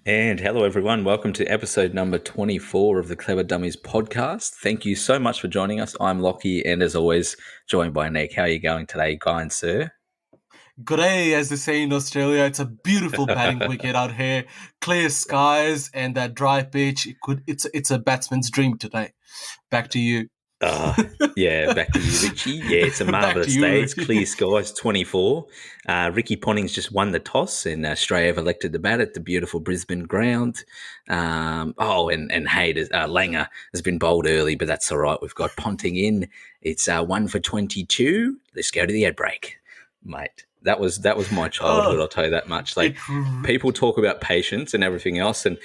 And hello, everyone. Welcome to episode number 24 of the Clever Dummies Podcast. Thank you so much for joining us. I'm Lockie, and as always, joined by Nick. How are you going today, Guy and Sir? Good day, as they say in Australia. It's a beautiful batting wicket out here, clear skies, and that dry pitch. It's a batsman's dream today. Back to you. Yeah, back to you, Richie. Yeah, it's a marvellous day. It's clear skies, 24. Ricky Ponting's just won the toss, and Australia have elected to bat at the beautiful Brisbane ground. And Hayden, Langer has been bowled early, but that's all right. We've got Ponting in. It's 1 for 22. Let's go to the ad break, mate. That was my childhood, I'll tell you that much. Like, people talk about patience and everything else, and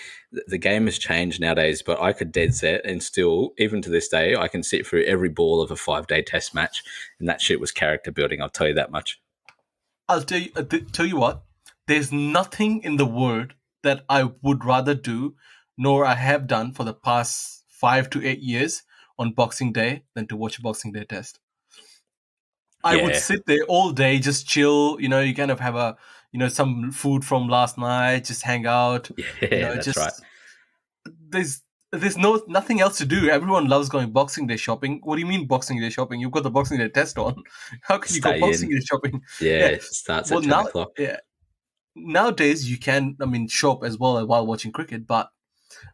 the game has changed nowadays, but I could dead set and still, even to this day, I can sit through every ball of a 5-day test match, and that shit was character building, I'll tell you that much. I'll tell you what, there's nothing in the world that I would rather do, nor I have done for the past 5 to 8 years on Boxing Day than to watch a Boxing Day test. I would sit there all day, just chill. You know, you kind of have some food from last night, just hang out. Yeah, that's right. There's nothing else to do. Everyone loves going Boxing Day shopping. What do you mean Boxing Day shopping? You've got the Boxing Day test on. How can you go Boxing Day shopping? Yeah, it starts at 10 o'clock. Yeah. Nowadays, you can, shop as well while watching cricket, but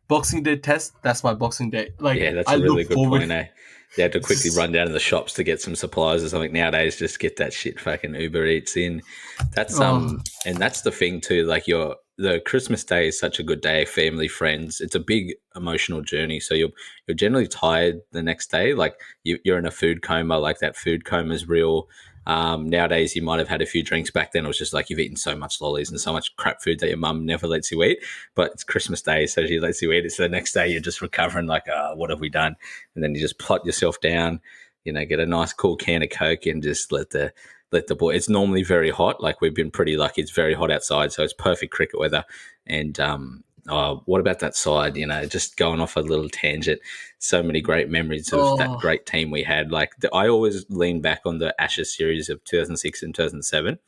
Boxing Day test, that's my Boxing Day. That's a really good point, eh? You had to quickly run down to the shops to get some supplies or something. Nowadays, just get that shit fucking Uber Eats in. That's and that's the thing too. Like the Christmas Day is such a good day, family, friends. It's a big emotional journey. So you're generally tired the next day. Like you're in a food coma. Like that food coma is real. Nowadays, you might have had a few drinks. Back then, it was just like you've eaten so much lollies and so much crap food that your mum never lets you eat. But it's Christmas Day, so she lets you eat it. So the next day, you're just recovering like, what have we done? And then you just plot yourself down, get a nice cool can of Coke and just let the boy. It's normally very hot. Like we've been pretty lucky. It's very hot outside, so it's perfect cricket weather. And what about that side? Just going off a little tangent. So many great memories of that great team we had. Like I always lean back on the Ashes series of 2006 and 2007.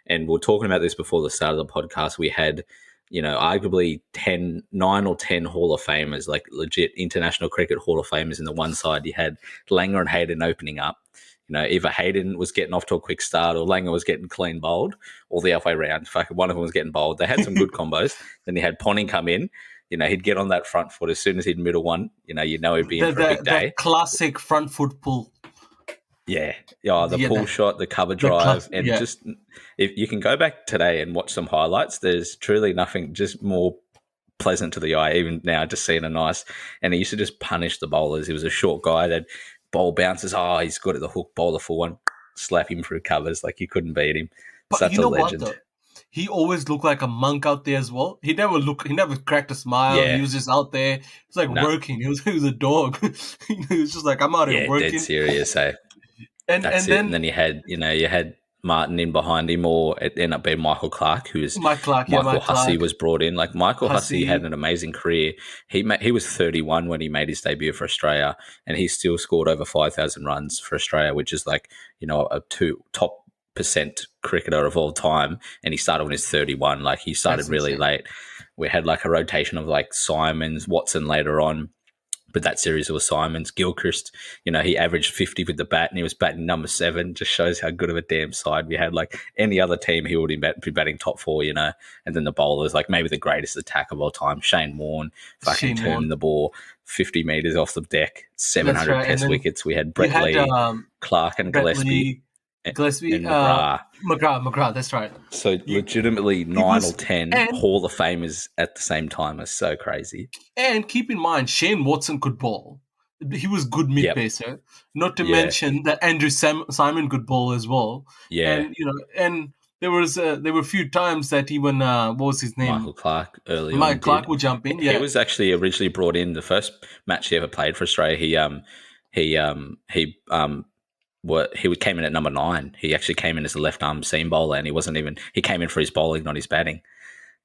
And we're talking about this before the start of the podcast. We had, arguably 9 or 10 Hall of Famers, like legit international cricket Hall of Famers. In the one side, you had Langer and Hayden opening up. Either Hayden was getting off to a quick start or Langer was getting clean bowled, or the other way around. Fucking one of them was getting bowled. They had some good combos. Then you had Ponting come in. He'd get on that front foot as soon as he'd middle one. He'd be in for a big day. The classic front foot pull. Yeah. The pull shot, the cover drive. Just if you can go back today and watch some highlights, there's truly nothing just more pleasant to the eye, even now, just seeing a nice. And he used to just punish the bowlers. He was a short guy that bowl bounces. He's good at the hook, bowl the full one, slap him through covers. Like you couldn't beat him. But such a legend. What, he always looked like a monk out there as well. He never cracked a smile. Yeah. He was just out there. He was working. He was a dog. He was just like, I'm out here working. Dead serious, eh? And then you had Martin in behind him, or it ended up being Michael Clarke, Michael Hussey was brought in. Like Michael Hussey had an amazing career. He was 31 when he made his debut for Australia, and he still scored over 5,000 runs for Australia, which is like, a top % cricketer of all time. And he started when he was 31. Like he started really late. We had like a rotation of like Simons, Watson later on. But that series was Simons, Gilchrist. He averaged 50 with the bat, and he was batting number 7. Just shows how good of a damn side we had. Like any other team, he would be batting top 4. And then the bowlers, like maybe the greatest attack of all time, Shane Warne, turning the ball 50 meters off the deck, 700 test wickets. We had Brett Lee, Clarke, and Gillespie. And McGrath, that's right. So legitimately 9 or 10 Hall of Famers at the same time is so crazy. And keep in mind, Shane Watson could bowl. He was good mid-pacer. Not to mention that Andrew Simon could bowl as well. Yeah. And there were a few times that even what was his name? Michael Clarke early on. Michael Clarke would jump in. Yeah. He was actually originally brought in the first match he ever played for Australia. He came in at number 9. He actually came in as a left-arm seam bowler, and he came in for his bowling, not his batting.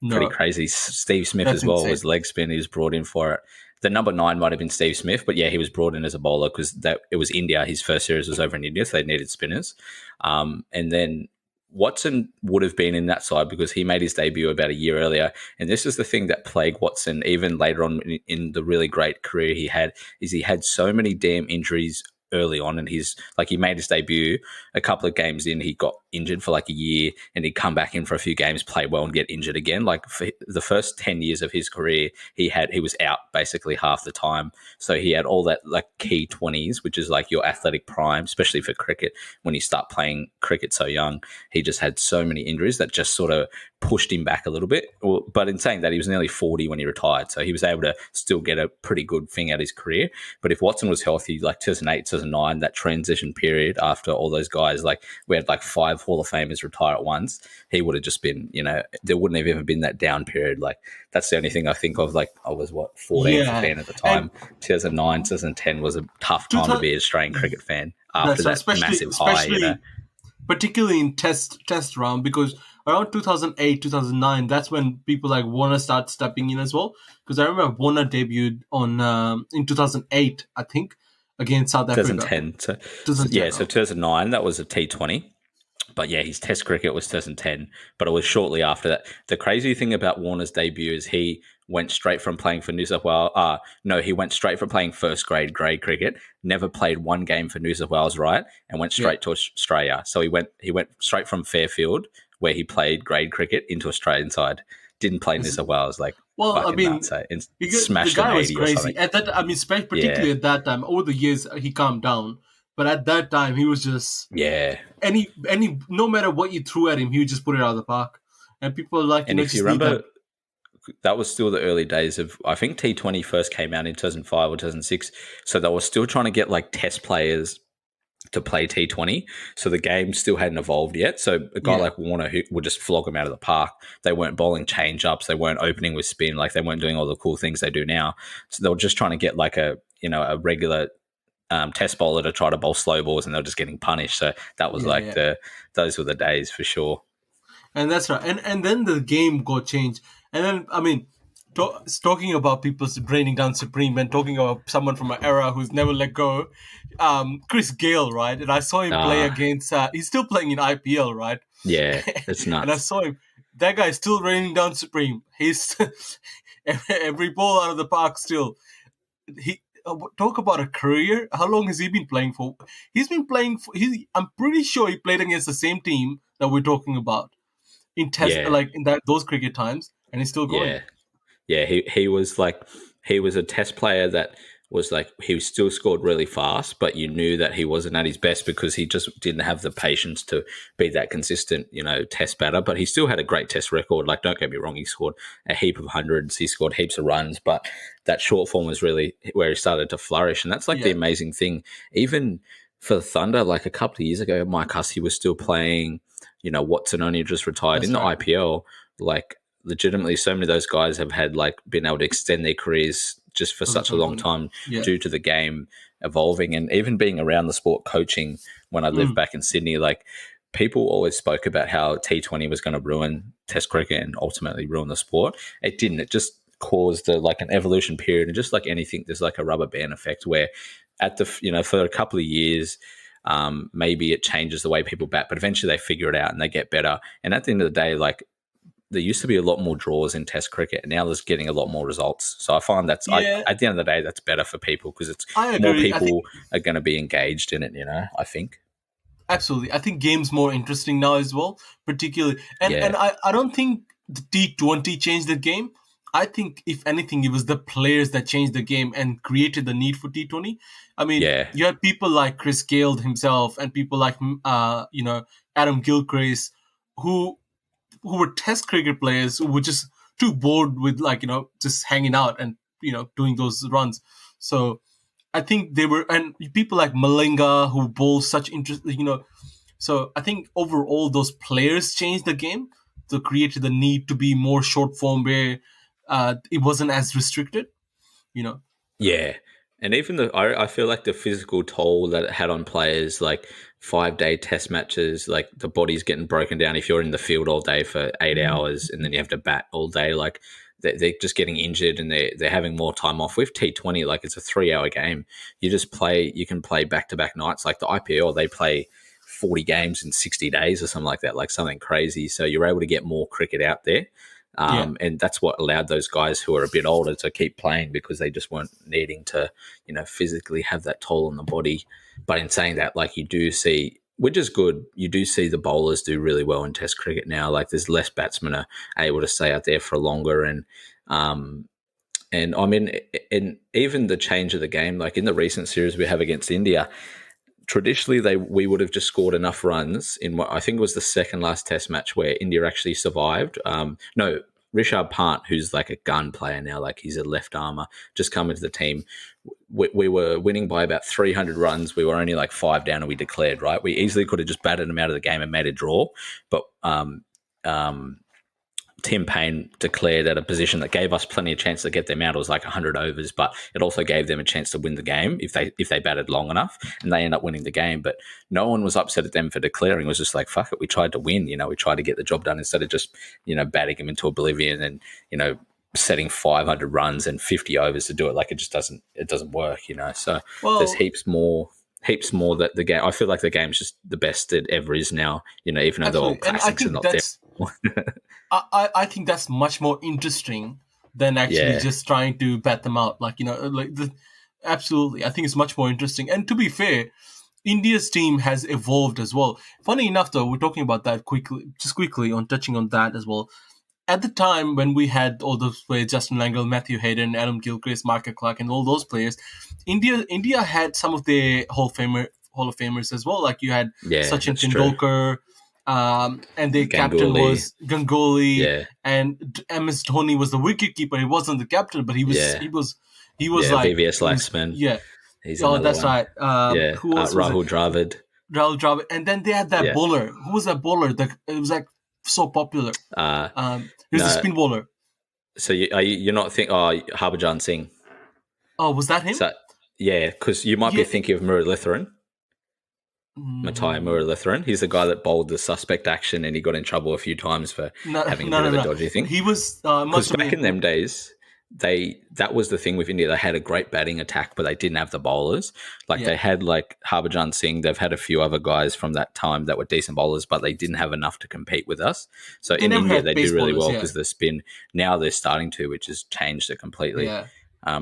Pretty crazy. Steve Smith as well was leg spin. He was brought in for it. The number 9 might have been Steve Smith, but yeah, he was brought in as a bowler because it was India. His first series was over in India, so they needed spinners. And then Watson would have been in that side because he made his debut about a year earlier. And this is the thing that plagued Watson even later on in the really great career he had, is he had so many damn injuries early on, and he made his debut a couple of games in, he got injured for like a year, and he'd come back in for a few games, play well, and get injured again. Like for the first 10 years of his career, he was out basically half the time. So he had all that like key 20s, which is like your athletic prime, especially for cricket. When you start playing cricket so young, he just had so many injuries that just sort of pushed him back a little bit. But in saying that, he was nearly 40 when he retired, so he was able to still get a pretty good thing out of his career. But if Watson was healthy, like 2008, 2009, that transition period after all those guys, like we had like 5 Hall of Famers retire at once, he would have just been, there wouldn't have even been that down period. Like that's the only thing I think of. Like I was 14, 15 at the time. And 2009, 2010 was a tough time to be an Australian cricket fan after that massive high. Particularly in test round, because around 2008, 2009, that's when people like Warner start stepping in as well. Because I remember Warner debuted on in 2008, I think, against South Africa. 2010. So 2009, that was a T20. But yeah, his test cricket was 2010, but it was shortly after that. The crazy thing about Warner's debut is he went straight from playing for New South Wales. He went straight from playing first grade cricket, never played one game for New South Wales, right, and went straight to Australia. So he went straight from Fairfield, where he played grade cricket, into Australian side. Didn't play New South Wales, like. Well, I mean, smashed the guy was 80 crazy at that. I mean, particularly at that time. Over the years, he calmed down. But at that time, he was just any no matter what you threw at him, he would just put it out of the park. And people like, and if you remember, that was still the early days of, I think T20 first came out in 2005 or 2006. So they were still trying to get like test players to play T20. So the game still hadn't evolved yet. So a guy like Warner, who would just flog him out of the park. They weren't bowling change ups. They weren't opening with spin. Like they weren't doing all the cool things they do now. So they were just trying to get like a regular test bowler to try to bowl slow balls, and they're just getting punished. So that was those were the days for sure. And that's right. And then the game got changed. And then, I mean, talking about people draining down Supreme and talking about someone from an era who's never let go, Chris Gale, right? And I saw him play against, he's still playing in IPL, right? Yeah, it's nuts. And I saw him, that guy is still raining down Supreme. He's every ball out of the park still. Talk about a career. How long has he been playing for? He's been playing for. I'm pretty sure he played against the same team that we're talking about in test, like in those cricket times, and he's still going. Yeah. He was a test player that was like, he still scored really fast, but you knew that he wasn't at his best because he just didn't have the patience to be that consistent, test batter. But he still had a great test record. Like, don't get me wrong, he scored a heap of hundreds, he scored heaps of runs, but that short form was really where he started to flourish. And that's like the amazing thing. Even for the Thunder, like a couple of years ago, Mccarthy was still playing, Watson only just retired. That's in the IPL, like legitimately so many of those guys have had been able to extend their careers just for such a long time due to the game evolving. And even being around the sport coaching when I lived back in Sydney, like people always spoke about how T20 was going to ruin test cricket and ultimately ruin the sport. It didn't. It just caused an evolution period. And just like anything, there's like a rubber band effect where at the, for a couple of years, maybe it changes the way people bat, but eventually they figure it out and they get better. And at the end of the day, there used to be a lot more draws in test cricket, and now there's getting a lot more results. So I find at the end of the day, that's better for people because it's more people are going to be engaged in it, I think. Absolutely. I think game's more interesting now as well, particularly. And I don't think the T20 changed the game. I think, if anything, it was the players that changed the game and created the need for T20. I mean, you had people like Chris Gale himself and people like, Adam Gilchrist, who were test cricket players who were just too bored with just hanging out and, doing those runs. So I think they were, and people like Malinga who bowl such interest, so I think overall those players changed the game. So created the need to be more short form where it wasn't as restricted, Yeah. And even I feel like the physical toll that it had on players, like 5-day test matches, like the body's getting broken down if you're in the field all day for 8 hours and then you have to bat all day, like they're just getting injured and they're having more time off. With T20, like it's a 3-hour game. You can play back-to-back nights. Like the IPL, they play 40 games in 60 days or something like that, like something crazy. So you're able to get more cricket out there. And that's what allowed those guys who are a bit older to keep playing, because they just weren't needing to, physically have that toll on the body. But in saying that, like, you do see, which is good, you do see the bowlers do really well in Test cricket now. Like, there's less batsmen are able to stay out there for longer. And I mean, and even the change of the game, like in the recent series we have against India, traditionally we would have just scored enough runs in what I think was the second last Test match where India actually survived. No, Rishabh Pant, who's like a gun player now, like he's a left armer, just come into the team. We were winning by about 300 runs. We were only like 5 down and we declared, right? We easily could have just batted them out of the game and made a draw. But Tim Payne declared at a position that gave us plenty of chance to get them out. It was like 100 overs, but it also gave them a chance to win the game if they batted long enough, and they end up winning the game. But no one was upset at them for declaring. It was just like, fuck it, we tried to win. We tried to get the job done instead of just, batting them into oblivion and, setting 500 runs and 50 overs to do it. Like, it doesn't work, So there's heaps more that the game. I feel like the game's just the best it ever is now, even though the old classics are not there. I think that's much more interesting than actually just trying to bat them out. Absolutely. I think it's much more interesting. And to be fair, India's team has evolved as well. Funny enough, though, we're talking about that quickly on touching on that as well. At the time when we had all those players, Justin Langer, Matthew Hayden, Adam Gilchrist, Mark Clark, and all those players, India had some of their Hall of Famers as well. Like, you had Sachin Tendulkar. And their captain was Ganguly, and MS Dhoni was the wicketkeeper. He wasn't the captain, but he was like VVS Laxman. He's that's one. Right. Who else Rahul Dravid. Rahul Dravid, and then they had that bowler. Who was that bowler? It was like so popular. He was a spin bowler. So you're not thinking? Harbhajan Singh. Oh, was that him? Because you might be thinking of Muralitharan. Matai Muralitharan. He's the guy that bowled the suspect action and he got in trouble a few times for having a bit of a dodgy thing. He was because back in them days, that was the thing with India. They had a great batting attack, but they didn't have the bowlers. They had like Harbhajan Singh. They've had a few other guys from that time that were decent bowlers, but they didn't have enough to compete with us. So in India, they do really well because the spin. Now they're starting to, which has changed it completely. Yeah.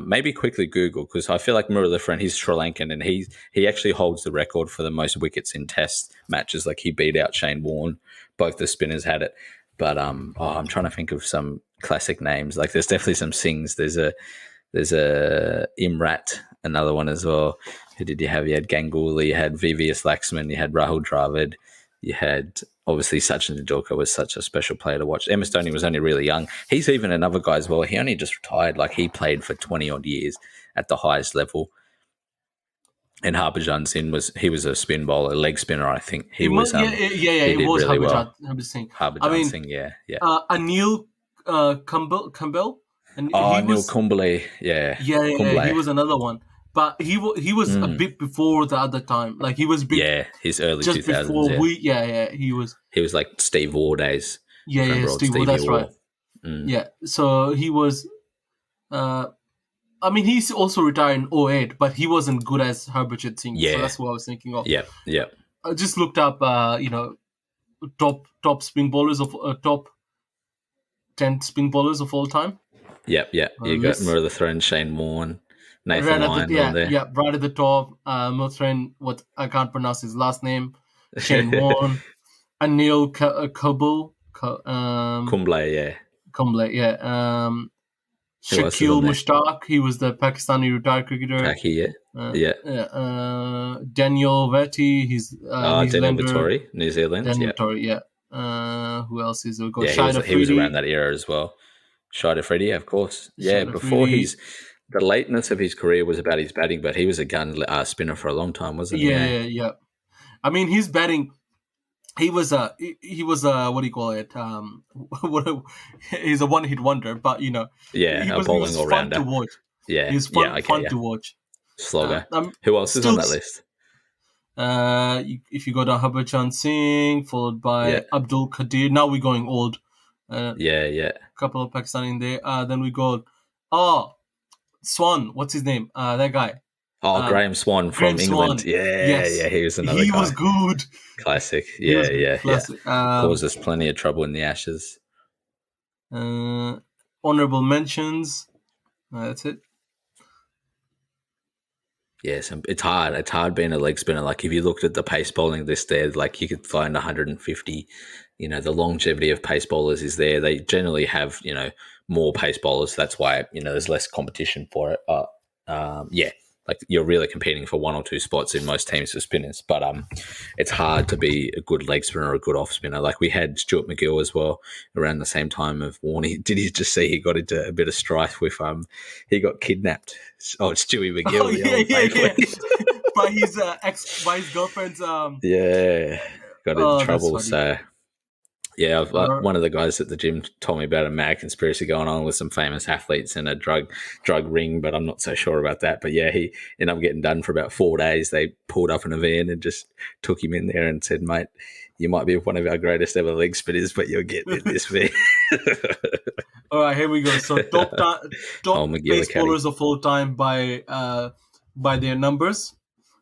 Maybe quickly Google, because I feel like Muralitharan, he's Sri Lankan, and he actually holds the record for the most wickets in Test matches. Like, he beat out Shane Warne. Both the spinners had it. But I'm trying to think of some classic names. Like, there's definitely some Singhs. There's a Imrat, another one as well. Who did you have? You had Ganguly, you had VVS Laxman, you had Rahul Dravid, you had obviously Sachin Tendulkar was such a special player to watch. MS Dhoni was only really young. He's even another guy as well. He only just retired. Like, he played for 20 odd years at the highest level. And Harbhajan Singh was a spin bowler, leg spinner, I think. He was really well. Harbhajan Singh, yeah. Anil Kumble. Anil Kumble, yeah. He was another one. But he was a bit before the other time. Like, he was big. Yeah, his early just 2000s. Before he was. He was like Steve Waugh days. Steve Waugh, that's right. Yeah, so he was. He's also retired in 2008, but he wasn't good as Harbhajan Singh. Yeah, so that's what I was thinking of. Yeah. I just looked up, top spin bowlers of top 10 spin bowlers of all time. Yeah. You got Muralitharan, Shane Warne. Nathan Lyon on there. Yeah, right at the top. Muralitharan, what I can't pronounce his last name. Shane Warne, Anil Kumble. Kumble, yeah. Shakil Mushtaq, he was the Pakistani retired cricketer. Daniel Vetty, he's Daniel Vettori, New Zealand. Daniel Vettori, yeah. Who else is there? He was around that era as well. Shida Freddie, of course. Yeah, before the lateness of his career was about his batting, but he was a gun spinner for a long time, wasn't he? Yeah. I mean, his batting, he was what do you call it? He's a one-hit wonder, but he was bowling all-rounder. Fun to watch. Yeah, he was fun to watch. Slogger. Who else is on that list? If you go down, Harbhajan Singh, followed by Abdul Qadir. Now we're going old. A couple of Pakistani in there. Then we go. Swan, what's his name? That guy. Graham Swan from Graham England. Swan. Yeah, Yes. he was another He guy. was good. Classic. He was Yeah. classic. Caused us plenty of trouble in the Ashes. Honorable mentions. That's it. Yes, it's hard. It's hard being a leg spinner. Like if you looked at the pace bowling list there, like you could find 150. You know, the longevity of pace bowlers is there. They generally have, you know, more pace bowlers. That's why, you know, there's less competition for it. Yeah, like you're really competing for one or two spots in most teams for spinners. But it's hard to be a good leg spinner or a good off spinner. Like we had Stuart McGill as well around the same time of Warney. Did you just see he got into a bit of strife with he got kidnapped? Oh, it's Stewie McGill. Oh, yeah. by his girlfriend's got in trouble. So yeah, one of the guys at the gym told me about a mad conspiracy going on with some famous athletes and a drug ring, but I'm not so sure about that. But yeah, he ended up getting done for about 4 days. They pulled up in a van and just took him in there and said, "Mate, you might be one of our greatest ever leg spinners, but you're getting in this van." All right, here we go. So top pace bowlers of all time by their numbers.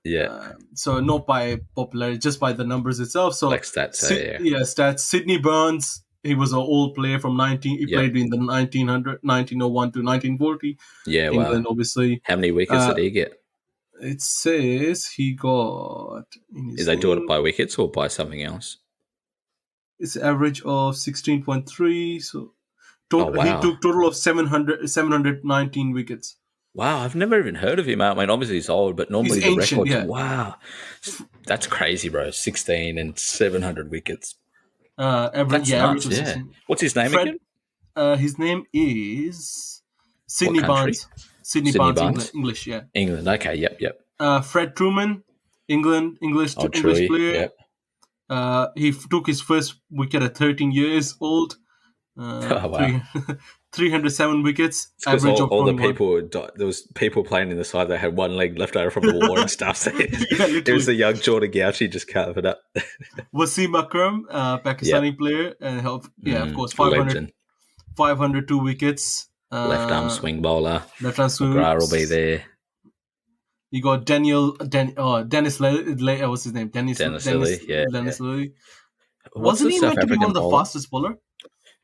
Yeah. So not by popularity, just by the numbers itself. So like stats. Stats. Sidney Burns, he was an old player from played in the 1901 to 1940. Yeah, England, obviously. How many wickets did he get? It says he got. Did they do it by wickets or by something else? It's average of 16.3. So wow. He took total of 719 wickets. Wow, I've never even heard of him. I mean, obviously he's old, but normally the records. Yeah. Wow, that's crazy, bro. 16 and 700 wickets. Average, nuts, yeah. What's his name again? His name is Sidney Barnes. Sidney Barnes, English, yeah. England, okay, yep. Fred Truman, English player. Yep. He took his first wicket at 13 years old. Wow. 307 wickets. Average of all the people, there was people playing in the side that had one leg left over from the war and stuff. So it was the young Jordan Gauchi just carved it up. Wasim Akram, Pakistani player, and of course 502 wickets. Left arm swing bowler. Left arm swing. McGrath will be there. You got Dennis Lilly. What's his name? Dennis Lilly. Yeah. Dennis Lilly. Wasn't he meant to be one of the fastest bowler?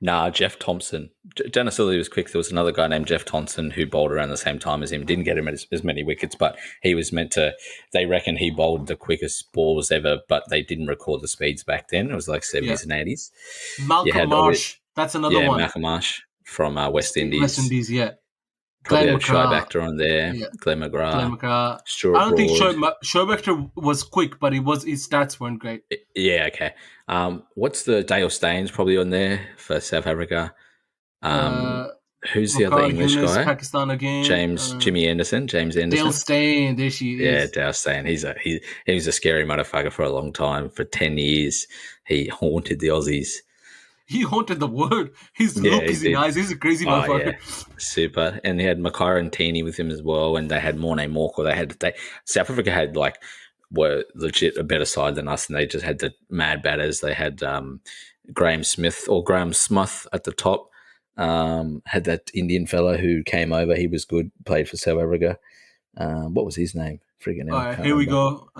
Nah, Jeff Thompson. Dennis Lilly was quick. There was another guy named Jeff Thompson who bowled around the same time as him. Didn't get him as many wickets, but he was meant to. They reckon he bowled the quickest balls ever, but they didn't record the speeds back then. It was like 70s and 80s. Malcolm Marsh. That's another one. Yeah, Malcolm Marsh from West Indies. West Indies, yeah. Probably had Shoaib Akhtar on there. Yeah. Glenn McGrath. Stuart I don't think Shoaib Akhtar was quick, but his stats weren't great. Yeah, okay. What's the Dale Staines probably on there for South Africa? Who's the other English guy? Pakistan again. Jimmy Anderson. James Anderson. Dale Steyn. There she is. Yeah, Dale Steyn. He was a scary motherfucker for a long time. For 10 years, he haunted the Aussies. He haunted the world. His look is nice. He's a crazy motherfucker. Yeah. Super. And he had Mccarthy and Teeny with him as well. And they had Morne Morkel. South Africa had were legit a better side than us, and they just had the mad batters. They had Graham Smith at the top. Had that Indian fella who came over. He was good. Played for South Africa. What was his name? Friggin' hell. All right, here we go.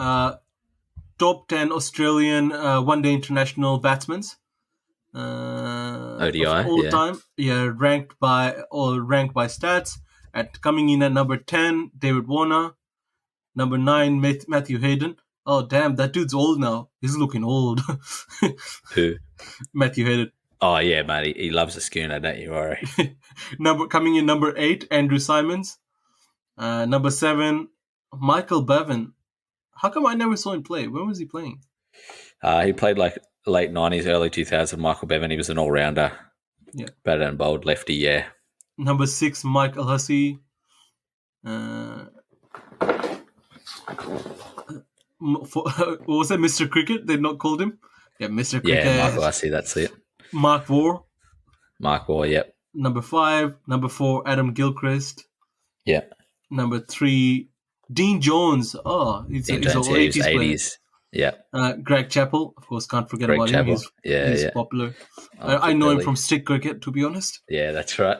Top 10 Australian one-day international batsmen. ODI all time, ranked by stats. Coming in at number 10, David Warner. Number 9, Matthew Hayden. Oh damn, that dude's old now. He's looking old. Who? Matthew Hayden. Oh yeah, mate. He loves a schooner, don't you worry. Coming in number 8, Andrew Simons. Number 7, Michael Bevin. How come I never saw him play? When was he playing? He played late 90s, early 2000s, Michael Bevin. He was an all-rounder. Yeah. Batter and bowled, lefty, yeah. Number 6, Mike Al-Hussey. What was that, Mr. Cricket? They not called him? Yeah, Mr. Cricket. Yeah, Mike Al-Hussey, that's it. Mark Waugh. Yep. Number 5. Number 4, Adam Gilchrist. Yeah. Number 3, Dean Jones. Oh, he's an 80s. Yeah. Greg Chappell, of course, can't forget about him. He's popular. I know him from stick cricket, to be honest. Yeah, that's right.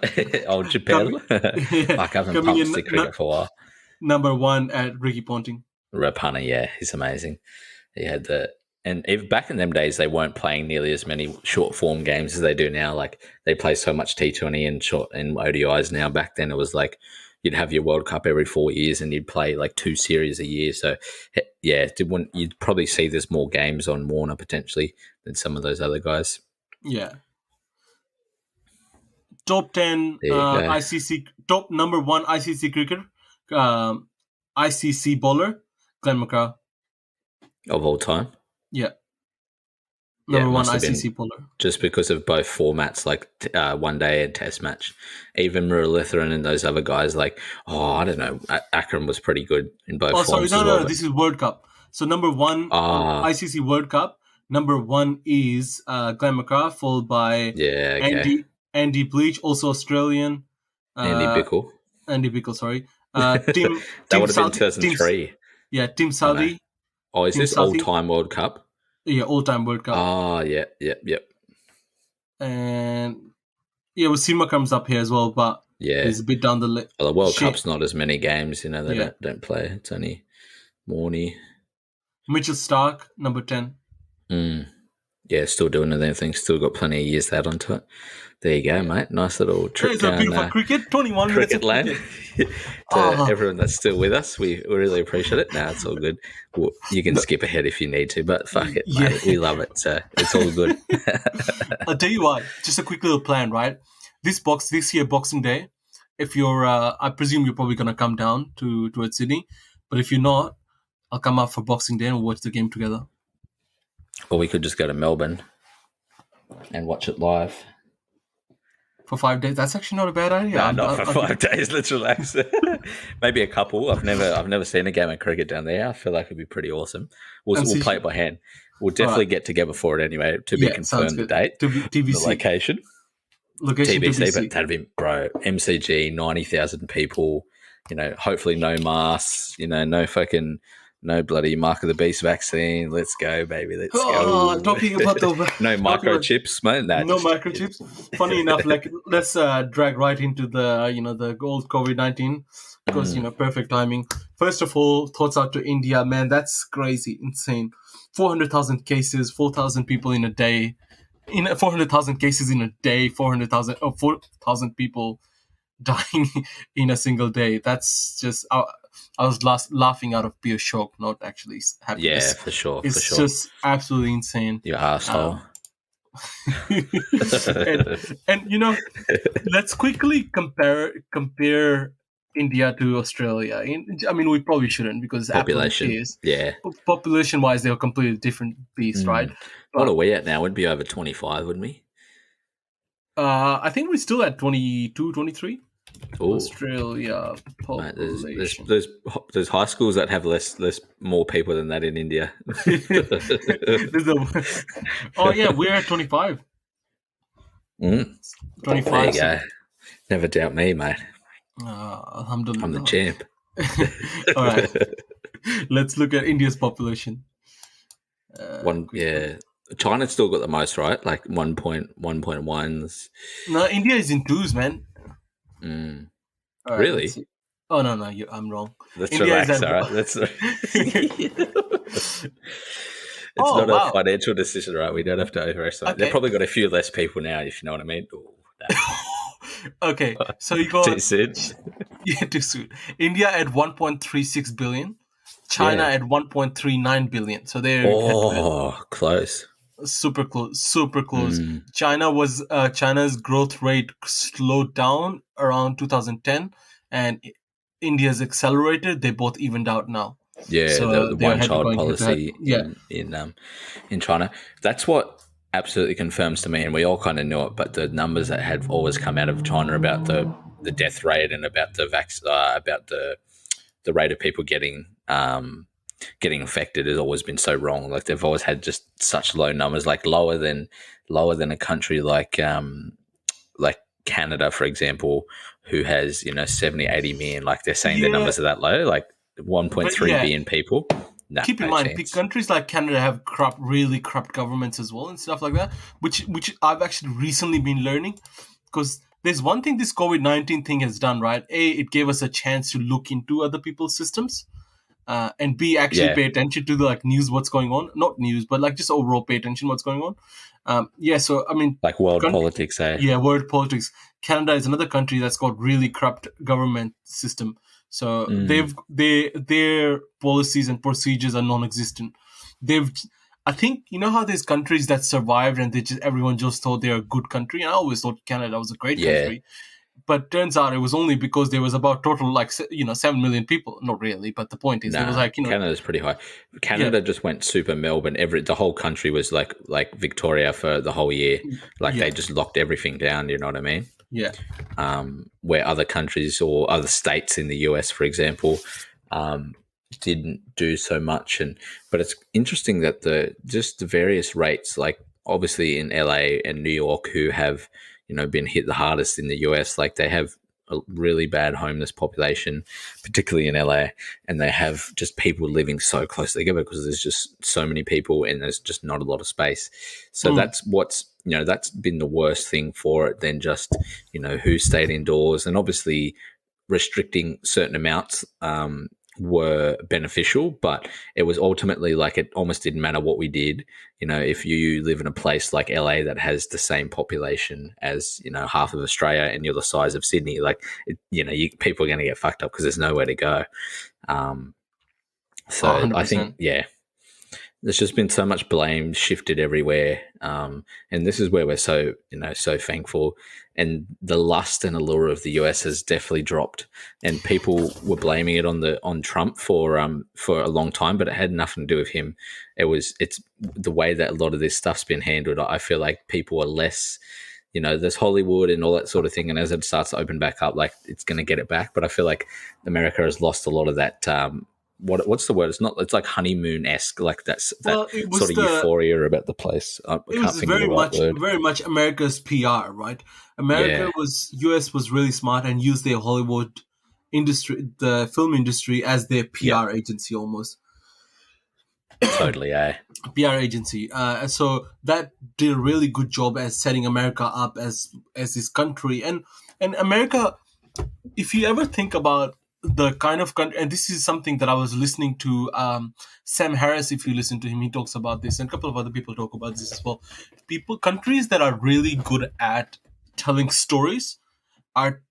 Old Chappell. I haven't pumped stick cricket for a while. Number one at Ricky Ponting. Rapana, yeah, he's amazing. He had and even back in them days, they weren't playing nearly as many short form games as they do now. Like they play so much T20 and ODIs now. Back then, it was like you'd have your World Cup every 4 years and you'd play like 2 series a year. So yeah, you'd probably see there's more games on Warner potentially than some of those other guys. Yeah. Top 10 ICC, top number 1 ICC cricketer, ICC bowler, Glenn McCarthy. Of all time? Yeah. Number 1 ICC bowler. Just because of both formats, like one day and test match. Even Muralitharan and those other guys, like, I don't know, Akram was pretty good in both forms. No, this is World Cup. So number 1 ICC World Cup, number 1 is Glenn McCarthy, followed by Andy Bleach, also Australian. Andy Bickle. Sorry. That would have been 2003. Tim Southey. Oh, is this all-time World Cup? Yeah, all-time World Cup. Oh, yeah. And Sima comes up here as well, but he's a bit down the list. Well, the World Cup's not as many games, they don't play. It's only Morney. Mitchell Stark, number 10. Yeah, still doing their thing. Still got plenty of years to add onto it. There you go, mate. Nice little trip down beautiful cricket. 21 cricket minutes land. To everyone that's still with us, we really appreciate it. No, it's all good. You can skip ahead if you need to, but fuck it, mate. We love it. So it's all good. I'll tell you what, just a quick little plan, right? This year, Boxing Day, if you're, I presume you're probably going to come down towards Sydney, but if you're not, I'll come up for Boxing Day and we'll watch the game together. Or we could just go to Melbourne and watch it live. For 5 days? That's actually not a bad idea. No, not for 5 days. Let's relax. Maybe a couple. I've never seen a game of cricket down there. I feel like it'd be pretty awesome. We'll play it by hand. We'll definitely get together for it anyway to be confirmed the date, TBC. the location. TBC, but that'd be, bro, MCG, 90,000 people, hopefully no masks, no bloody Mark of the Beast vaccine. Let's go, baby. Let's go. Talking about no microchips, man. No microchips. Funny enough, let's drag right into the old COVID-19 because perfect timing. First of all, thoughts out to India, man. That's crazy, insane. 400,000 cases, 4,000 people in a day. 400,000 cases in a day. 4,000 people dying in a single day. That's just. I was laughing out of pure shock, not actually happiness. Yeah, for sure. It's just absolutely insane. You asshole. and let's quickly compare India to Australia. We probably shouldn't because population. Population-wise, they're completely different beasts, right? But, what are we at now? We'd be over 25, wouldn't we? I think we're still at 22, 23. Ooh. Australia population. Mate, there's high schools that have more people than that in India. We're at 25. 25. There you go. Never doubt me, mate. I'm the champ. All right. Let's look at India's population. China's still got the most, right? Like 1.1s. No, India is in twos, man. Right, really? Oh no, I'm wrong. Let's relax, all right? It's not a financial decision, right? We don't have to overestimate. Okay. They've probably got a few less people now, if you know what I mean. Okay, so you got too soon. Yeah, too soon. India at 1.36 billion, China at 1.39 billion. So they're close. Super close. China's growth rate slowed down around 2010, and India's accelerated. They both evened out now. Yeah, so the one-child policy in China. That's what absolutely confirms to me, and we all kind of knew it. But the numbers that had always come out of China about the death rate and about the rate of people getting infected has always been so wrong. Like they've always had just such low numbers, like lower than a country like Canada, for example, who has 70, 80 million. Like they're saying their numbers are that low, like 1.3 billion people. Keep in mind, countries like Canada have really corrupt governments as well and stuff like that, which I've actually recently been learning because there's one thing this COVID-19 thing has done, right? A, it gave us a chance to look into other people's systems. And B, actually pay attention to the like news, what's going on. Not news, but like just overall pay attention what's going on. So I mean, like world politics, eh? Yeah, world politics. Canada is another country that's got really corrupt government system. So their policies and procedures are non-existent. I think, you know how there's countries that survived and everyone just thought they're a good country. And I always thought Canada was a great country. But turns out it was only because there was about total 7 million people. Not really, but the point is, there was Canada's pretty high. Canada just went super Melbourne. The whole country was like Victoria for the whole year. They just locked everything down. You know what I mean? Yeah. Where other countries or other states in the US, for example, didn't do so much. But it's interesting that the various rates, like obviously in LA and New York, who have been hit the hardest in the US, like they have a really bad homeless population, particularly in LA, and they have just people living so close together because there's just so many people and there's just not a lot of space. So that's what's that's been the worst thing for it than just who stayed indoors, and obviously restricting certain amounts were beneficial, but it was ultimately like it almost didn't matter what we did. If you live in a place like LA that has the same population as half of Australia and you're the size of Sydney, people are going to get fucked up because there's nowhere to go. So 100%. I think there's just been so much blame shifted everywhere, and this is where we're so so thankful. And the lust and allure of the US has definitely dropped, and people were blaming it on Trump for a long time, but it had nothing to do with him. It's the way that a lot of this stuff's been handled. I feel like people are less, there's Hollywood and all that sort of thing, and as it starts to open back up, like it's going to get it back. But I feel like America has lost a lot of that. What's the word? It's like honeymoon-esque, like that sort of euphoria about the place. It was very much America's PR, right? US was really smart and used their Hollywood industry, the film industry, as their PR agency almost. Totally, PR agency. So that did a really good job as setting America up as this country. And America, if you ever think about the kind of country, and this is something that I was listening to Sam Harris, if you listen to him, he talks about this, and a couple of other people talk about this as well. Countries that are really good at telling stories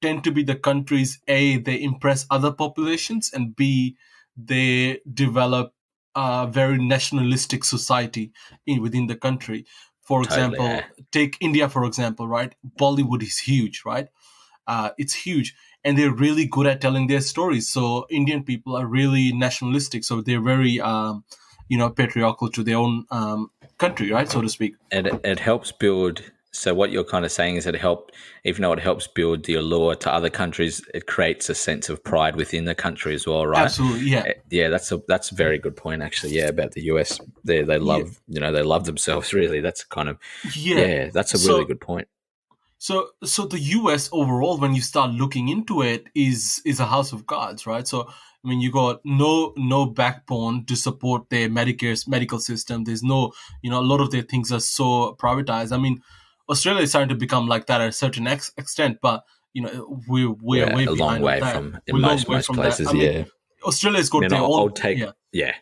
tend to be the countries, A, they impress other populations, and B, they develop a very nationalistic society within the country. For example, take India, for example, right? Bollywood is huge, right? It's huge. And they're really good at telling their stories. So Indian people are really nationalistic. So they're very, patriarchal to their own country, right, so to speak. And it helps build. So what you're kind of saying is even though it helps build the allure to other countries, it creates a sense of pride within the country as well, right? Absolutely, yeah. Yeah, that's a very good point, actually. Yeah, about the US, they love they love themselves. Really, that's kind of that's a really good point. So the US overall, when you start looking into it, is a house of cards, right? So I mean, you got no backbone to support their medical system. There's no, a lot of their things are so privatized. I mean, Australia is starting to become like that at a certain extent, but we're way a behind long way that. from in most places. I mean, Australia's got their own.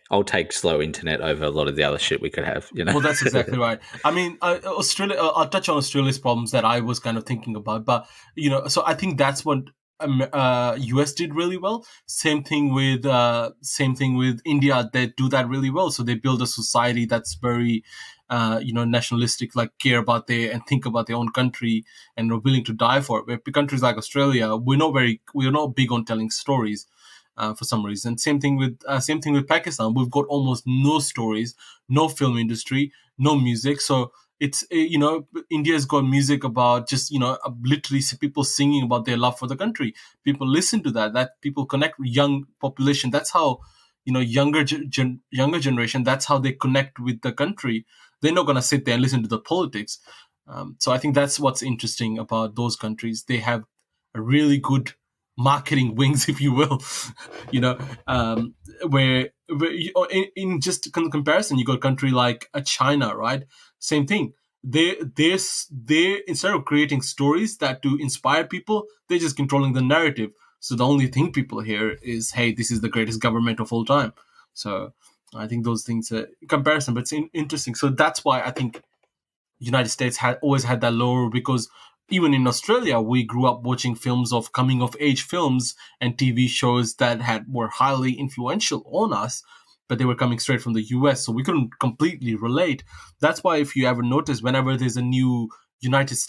I'll take slow internet over a lot of the other shit we could have. Well, that's exactly right. I mean, Australia. I'll touch on Australia's problems that I was kind of thinking about, but so I think that's what US did really well. Same thing with India. They do that really well. So they build a society that's very, nationalistic, like care about and think about their own country and are willing to die for it. Where countries like Australia, we're not big on telling stories. For some reason. Same thing with Pakistan. We've got almost no stories, no film industry, no music. So it's India's got music about just literally people singing about their love for the country. People listen to that people connect with young population. That's how younger generation. That's how they connect with the country. They're not gonna sit there and listen to the politics. So I think that's what's interesting about those countries. They have a really good marketing wings, if you will, where in just comparison, you got a country like China, right? Same thing. they instead of creating stories that to inspire people, they're just controlling the narrative. So the only thing people hear is, "Hey, this is the greatest government of all time." So I think those things are comparison, but it's interesting. So that's why I think United States always had that lower, because even in Australia, we grew up watching films of coming of age films and TV shows that were highly influential on us, but they were coming straight from the US, so we couldn't completely relate. That's why if you ever notice, whenever there's a new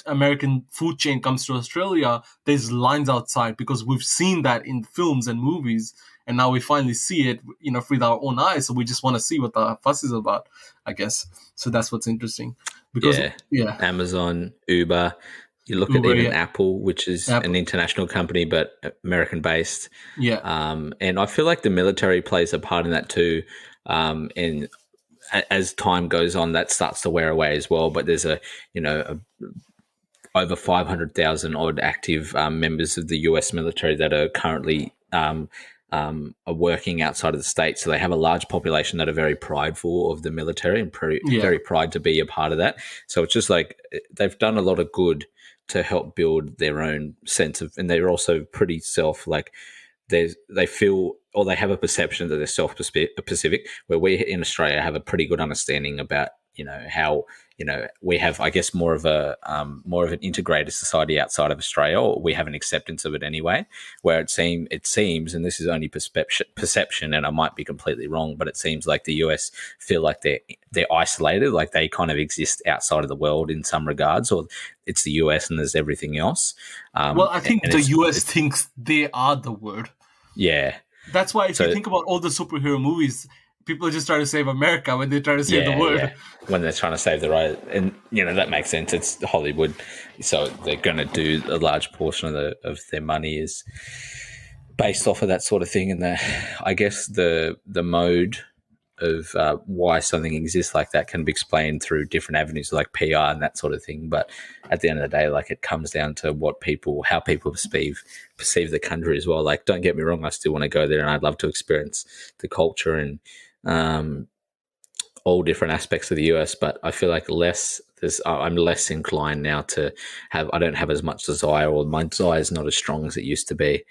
American food chain comes to Australia, there's lines outside, because we've seen that in films and movies, and now we finally see it, with our own eyes. So we just want to see what the fuss is about, I guess. So that's what's interesting. Because Amazon, Uber. You look at even Apple, which is an international company but American based. Yeah. And I feel like the military plays a part in that too. And as time goes on, that starts to wear away as well. But there's over 500,000 odd active members of the US military that are currently are working outside of the state. So they have a large population that are very prideful of the military and very proud to be a part of that. So it's just like they've done a lot of good to help build their own sense of, and they're also pretty they feel, or they have a perception that they're self-Pacific, where we in Australia have a pretty good understanding about, how, we have, I guess, more of an integrated society outside of Australia, or we have an acceptance of it anyway, where it seems, and this is only perception, and I might be completely wrong, but it seems like the US feel like they're isolated, like they kind of exist outside of the world in some regards, or it's the US and there's everything else. Well, I think the US thinks they are the world. Yeah. That's why if you think about all the superhero movies, people are just trying to save America when they try to save the world. Yeah. When they're trying to save the right, and that makes sense. It's Hollywood, so they're going to do a large portion of their money is based off of that sort of thing. And I guess the mode of why something exists like that can be explained through different avenues like PR and that sort of thing. But at the end of the day, like, it comes down to how people perceive the country as well. Like, don't get me wrong, I still want to go there and I'd love to experience the culture and all different aspects of the US, but I feel like I'm less inclined now to I don't have as much desire, or my desire is not as strong as it used to be.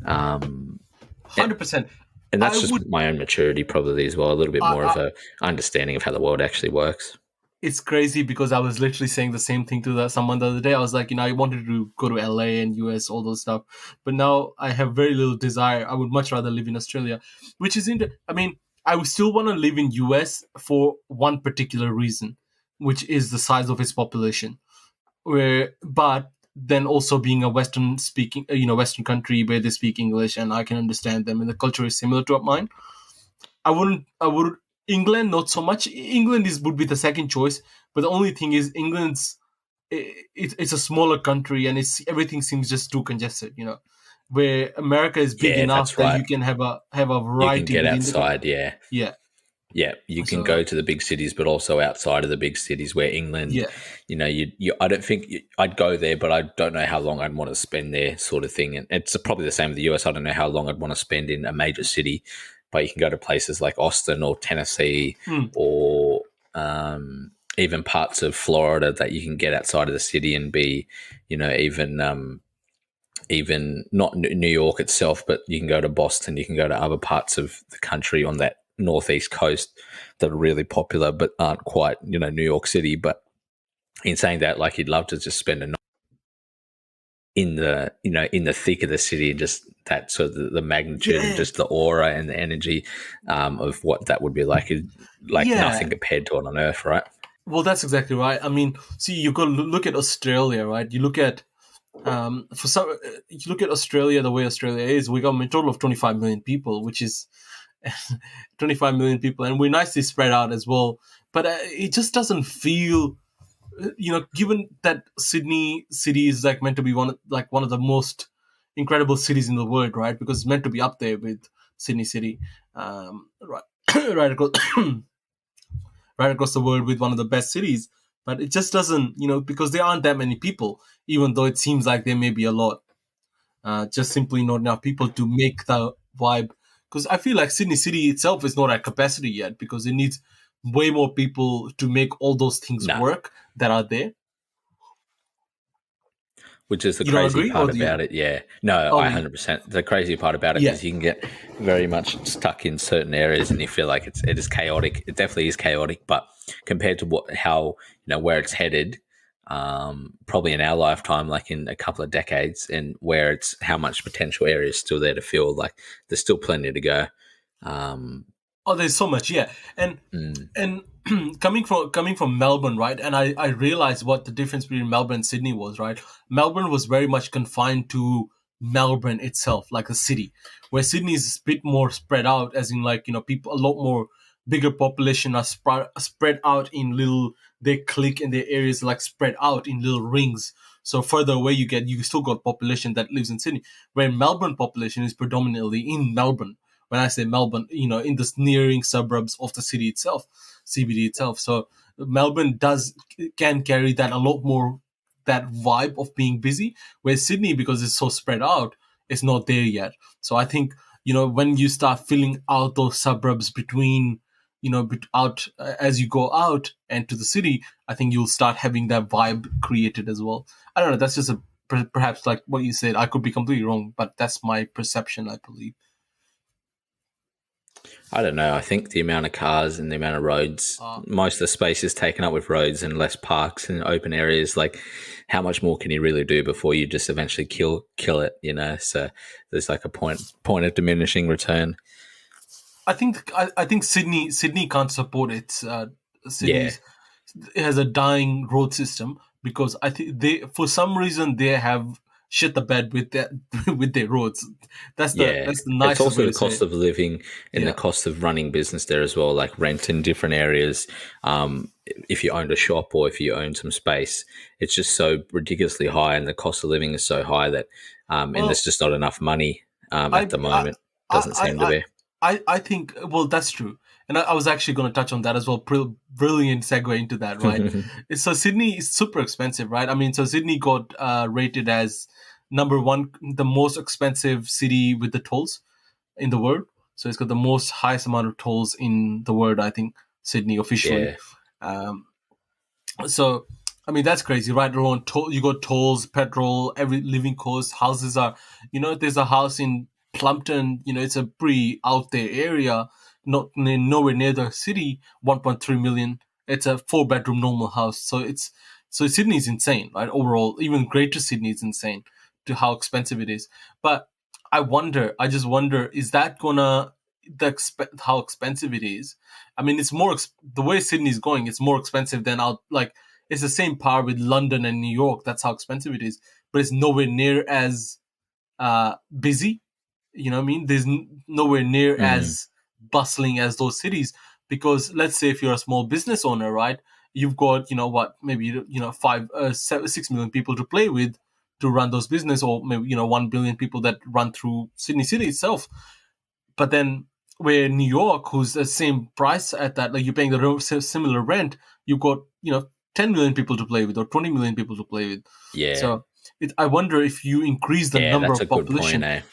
100%. And that's my own maturity probably as well, a little bit more of a understanding of how the world actually works. It's crazy because I was literally saying the same thing to someone the other day. I was like, I wanted to go to LA and US, all those stuff, but now I have very little desire. I would much rather live in Australia, which is I would still want to live in US for one particular reason, which is the size of its population. But then also being a Western country where they speak English and I can understand them and the culture is similar to mine. England, not so much. England would be the second choice, but the only thing is it's a smaller country and everything seems just too congested, where America is big enough that you can have a variety. You can get outside, Yeah. Yeah, you can go to the big cities, but also outside of the big cities where England, I don't think I'd go there, but I don't know how long I'd want to spend there, sort of thing. And it's probably the same with the US. I don't know how long I'd want to spend in a major city, but you can go to places like Austin or Tennessee or even parts of Florida that you can get outside of the city and be, even not New York itself, but you can go to Boston, you can go to other parts of the country on that northeast coast that are really popular but aren't quite, New York City. But in saying that, like, you'd love to just spend a night in the thick of the city, and just that sort of the magnitude and just the aura and the energy of what that would be like nothing compared to it on Earth, right? Well, that's exactly right. I mean, see, you got to look at Australia, right? You look at you look at Australia, the way Australia is. We got a total of 25 million people, which is 25 million people, and we're nicely spread out as well. But it just doesn't feel, given that Sydney city is like meant to be one of the most incredible cities in the world, right? Because it's meant to be up there with Sydney City, right across right across the world with one of the best cities. But it just doesn't, because there aren't that many people, even though it seems like there may be a lot. Just simply not enough people to make the vibe. Because I feel like Sydney City itself is not at capacity yet, because it needs way more people to make all those things work that are there. Which is the You don't crazy agree, part or do you? about it, yeah. No, I 100%. The crazy part about it is you can get very much stuck in certain areas, and you feel like it is chaotic. It definitely is chaotic, but compared to where it's headed, probably in our lifetime, like in a couple of decades, and where it's how much potential area is still there to fill. Like there's still plenty to go. There's so much, yeah, and coming from Melbourne, right? And I realized what the difference between Melbourne and Sydney was, right? Melbourne was very much confined to Melbourne itself, like a city, where Sydney is a bit more spread out, as in people, a lot more bigger population are spread out in little, they click in their areas, like spread out in little rings. So further away you still got population that lives in Sydney, where Melbourne population is predominantly in Melbourne. When I say Melbourne, in the nearing suburbs of the city itself, CBD itself. So Melbourne can carry that a lot more, that vibe of being busy, where Sydney, because it's so spread out, is not there yet. So I think, when you start filling out those suburbs between, out as you go out and to the city, I think you'll start having that vibe created as well. I don't know. That's just perhaps like what you said. I could be completely wrong, but that's my perception, I believe. I don't know. I think the amount of cars and the amount of roads, most of the space is taken up with roads and less parks and open areas. Like, how much more can you really do before you just eventually kill it? So there's like a point of diminishing return. I think Sydney can't support it. Sydney has a dying road system because I think for some reason they have shit the bed with their roads. That's the nice. It's also the cost of living and the cost of running business there as well, like rent in different areas. If you owned a shop or if you own some space, it's just so ridiculously high, and the cost of living is so high that and there's just not enough money at the moment. Doesn't seem to be. I think, well, that's true. And I was actually going to touch on that as well. Brilliant segue into that, right? So Sydney is super expensive, right? I mean, so Sydney got rated as number one, the most expensive city with the tolls in the world. So it's got the highest amount of tolls in the world, I think, Sydney officially. Yeah. So, I mean, that's crazy, right? You got tolls, petrol, every living cost, houses are, there's a house in Plumpton, it's a pretty out there area, nowhere near the city, 1.3 million. It's a 4-bedroom normal house. So Sydney is insane, right? Overall, even Greater Sydney is insane to how expensive it is. But I just wonder, is that how expensive it is? I mean, it's more, the way Sydney is going, it's more expensive than it's the same par with London and New York. That's how expensive it is. But it's nowhere near as busy. You know what I mean? There's nowhere near as bustling as those cities, because let's say if you're a small business owner, right? You've got, maybe, 6 million people to play with to run those business, or maybe, 1 billion people that run through Sydney City itself. But then where New York, who's the same price at that, like you're paying the similar rent, you've got, 10 million people to play with or 20 million people to play with. Yeah. So I wonder if you increase the number of population. Good point,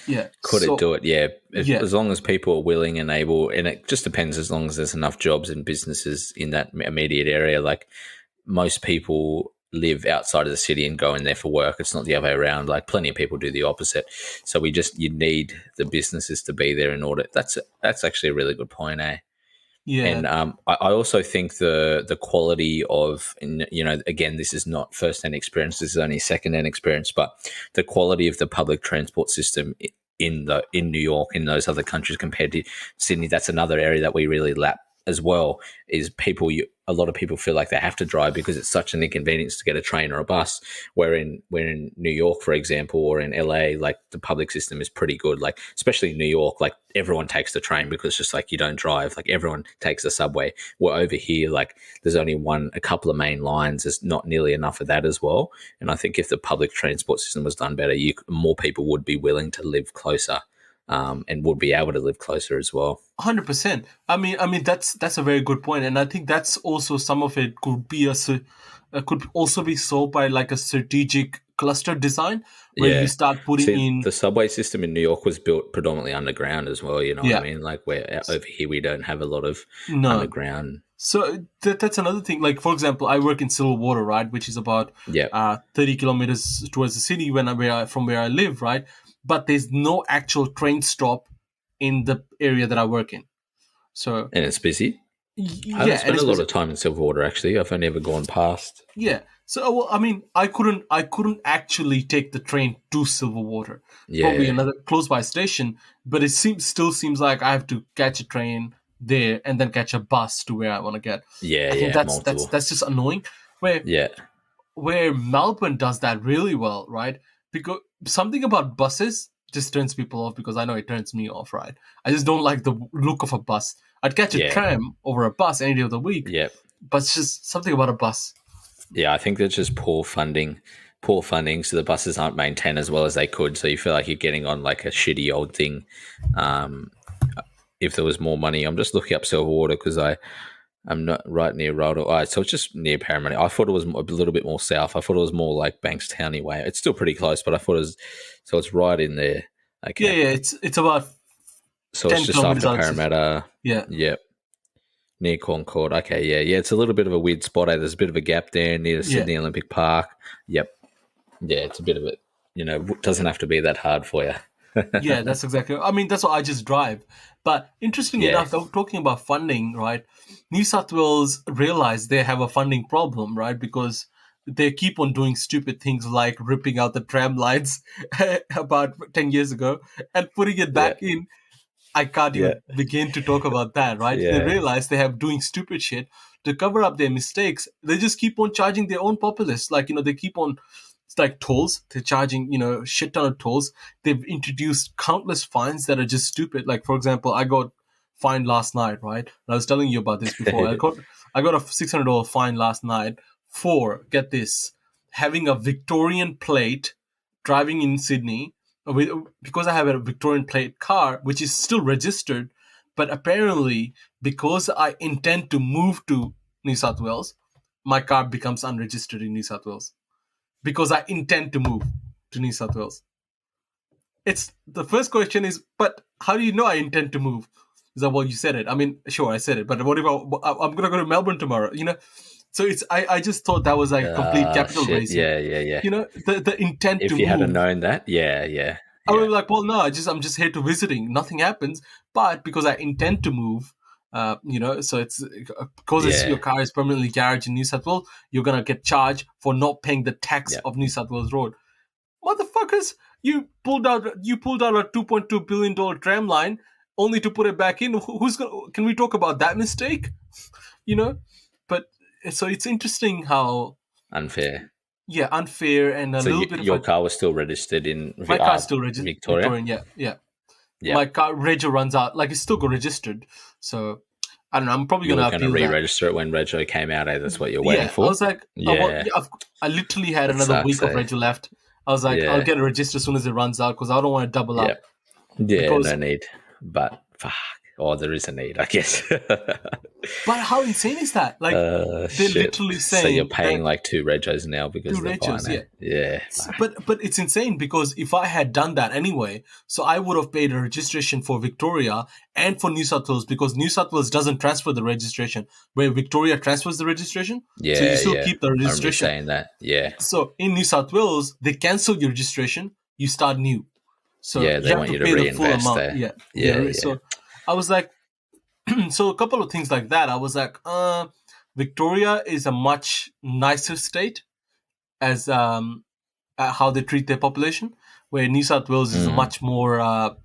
Yeah. Could it do it? Yeah. As long as people are willing and able, and it just depends, as long as there's enough jobs and businesses in that immediate area. Like, most people live outside of the city and go in there for work. It's not the other way around. Like, plenty of people do the opposite. So you need the businesses to be there in order. That's actually a really good point, Yeah. And I also think the quality of, again, this is not first-hand experience, this is only second-hand experience, but the quality of the public transport system in New York, in those other countries compared to Sydney, that's another area that we really lap as well, is a lot of people feel like they have to drive because it's such an inconvenience to get a train or a bus. Where in New York, for example, or in LA, like the public system is pretty good. Like, especially in New York, like everyone takes the train because it's just like you don't drive. Like, everyone takes the subway. We're over here, like there's only a couple of main lines. There's not nearly enough of that as well. And I think if the public transport system was done better, more people would be willing to live closer. And would be able to live closer as well. 100%. I mean that's a very good point, and I think that's also some of it could also be solved by like a strategic cluster design where you start putting in the subway system in New York was built predominantly underground as well. You know what I mean? Like where over here we don't have a lot of underground. So that's another thing. Like, for example, I work in Silverwater, right, which is about 30 kilometers towards the city from where I live, right? But there's no actual train stop in the area that I work in. So and it's busy. I haven't spent a lot of time in Silverwater, actually. I've only ever gone past. Yeah. So, well, I mean, I couldn't actually take the train to Silverwater. Yeah. Probably another close by station, but it still seems like I have to catch a train there and then catch a bus to where I want to get. Yeah, I think that's just annoying. Where Melbourne does that really well, right? Because something about buses just turns people off, because I know it turns me off, right? I just don't like the look of a bus. I'd catch a tram over a bus any day of the week. Yeah. But it's just something about a bus. Yeah, I think there's just poor funding, so the buses aren't maintained as well as they could. So you feel like you're getting on like a shitty old thing. If there was more money, I'm just looking up Silverwater because I'm not right near Royal. All right, so it's just near Parramatta. I thought it was a little bit more south. I thought it was more like Bankstown way. It's still pretty close, but I thought it was, so it's right in there. Okay. Yeah, it's about. So it's just after Parramatta. Yeah. Yep. Near Concord. Okay, yeah. It's a little bit of a weird spot. There's a bit of a gap there near the Sydney Olympic Park. Yep. Yeah, it's a bit of it. You know, doesn't have to be that hard for you. Yeah, that's exactly. I mean, that's what I just drive. But interestingly enough, talking about funding, right? New South Wales realized they have a funding problem, right? Because they keep on doing stupid things like ripping out the tram lines about 10 years ago and putting it back in. I can't even begin to talk about that, right? Yeah. They realize they have doing stupid shit to cover up their mistakes. They just keep on charging their own populace. Like, they keep on, it's like tolls. They're charging, shit ton of tolls. They've introduced countless fines that are just stupid. Like, for example, I got fined last night, right? And I was telling you about this before. I got a $600 fine last night for, get this, having a Victorian plate, driving in Sydney, because I have a Victorian plate car, which is still registered, but apparently because I intend to move to New South Wales, my car becomes unregistered in New South Wales. Because I intend to move to New South Wales. It's the first question is, but how do you know I intend to move? Is that, well, you said it. I mean, sure, I said it, but what if I'm going to go to Melbourne tomorrow? So it's I just thought that was like a complete capital raising. Yeah. The intent to move. If you hadn't known that, yeah. I would be like, well, no, I'm just here to visiting. Nothing happens. But because I intend to move, so it's because your car is permanently garaged in New South Wales, you're gonna get charged for not paying the tax of New South Wales Road. Motherfuckers, you pulled out a $2.2 billion tram line only to put it back in. Can we talk about that mistake? But so it's interesting how unfair. Yeah, unfair and a little bit. Your car was still registered in my car is still registered Victoria. Victorian, yeah. My car rego runs out, like it's still got registered. So I don't know. I'm probably gonna re-register it when rego came out. That's what you're waiting for. I was like, I literally had another week of rego left. I was like, I'll get it registered as soon as it runs out because I don't want to double up. Yeah, no need. But fuck. Oh, there is a need, I guess. But how insane is that? Like, they're literally saying... So you're paying like 2 regos now because of the fine. Yeah. But it's insane because if I had done that anyway, so I would have paid a registration for Victoria and for New South Wales because New South Wales doesn't transfer the registration, where Victoria transfers the registration. Yeah, so you still keep the registration. I'm saying that, yeah. So in New South Wales, they cancel your registration, you start new. So yeah, they want you to pay the full amount. Yeah. So I was like, so a couple of things like that. I was like, Victoria is a much nicer state as how they treat their population, where New South Wales is much more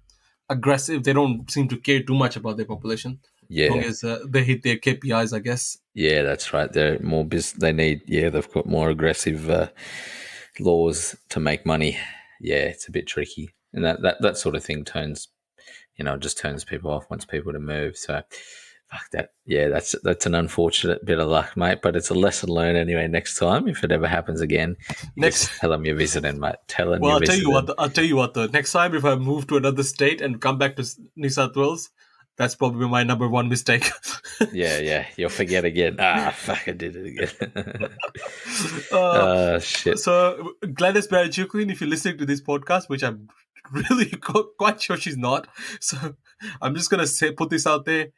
aggressive. They don't seem to care too much about their population. Yeah, as long as they hit their KPIs, I guess. Yeah, that's right. They're more they need. Yeah, they've got more aggressive laws to make money. Yeah, it's a bit tricky, and that sort of thing turns. It just turns people off, wants people to move. So, fuck that. Yeah, that's an unfortunate bit of luck, mate. But it's a lesson learned anyway. Next time, if it ever happens again, just tell them you're visiting, mate. I'll tell you what. Though. Next time, if I move to another state and come back to New South Wales, That's probably my number one mistake. Yeah. You'll forget again. Fuck, I did it again. Shit. So Gladys Berejiklian, if you're listening to this podcast, which I'm really quite sure she's not, so I'm just gonna put this out there.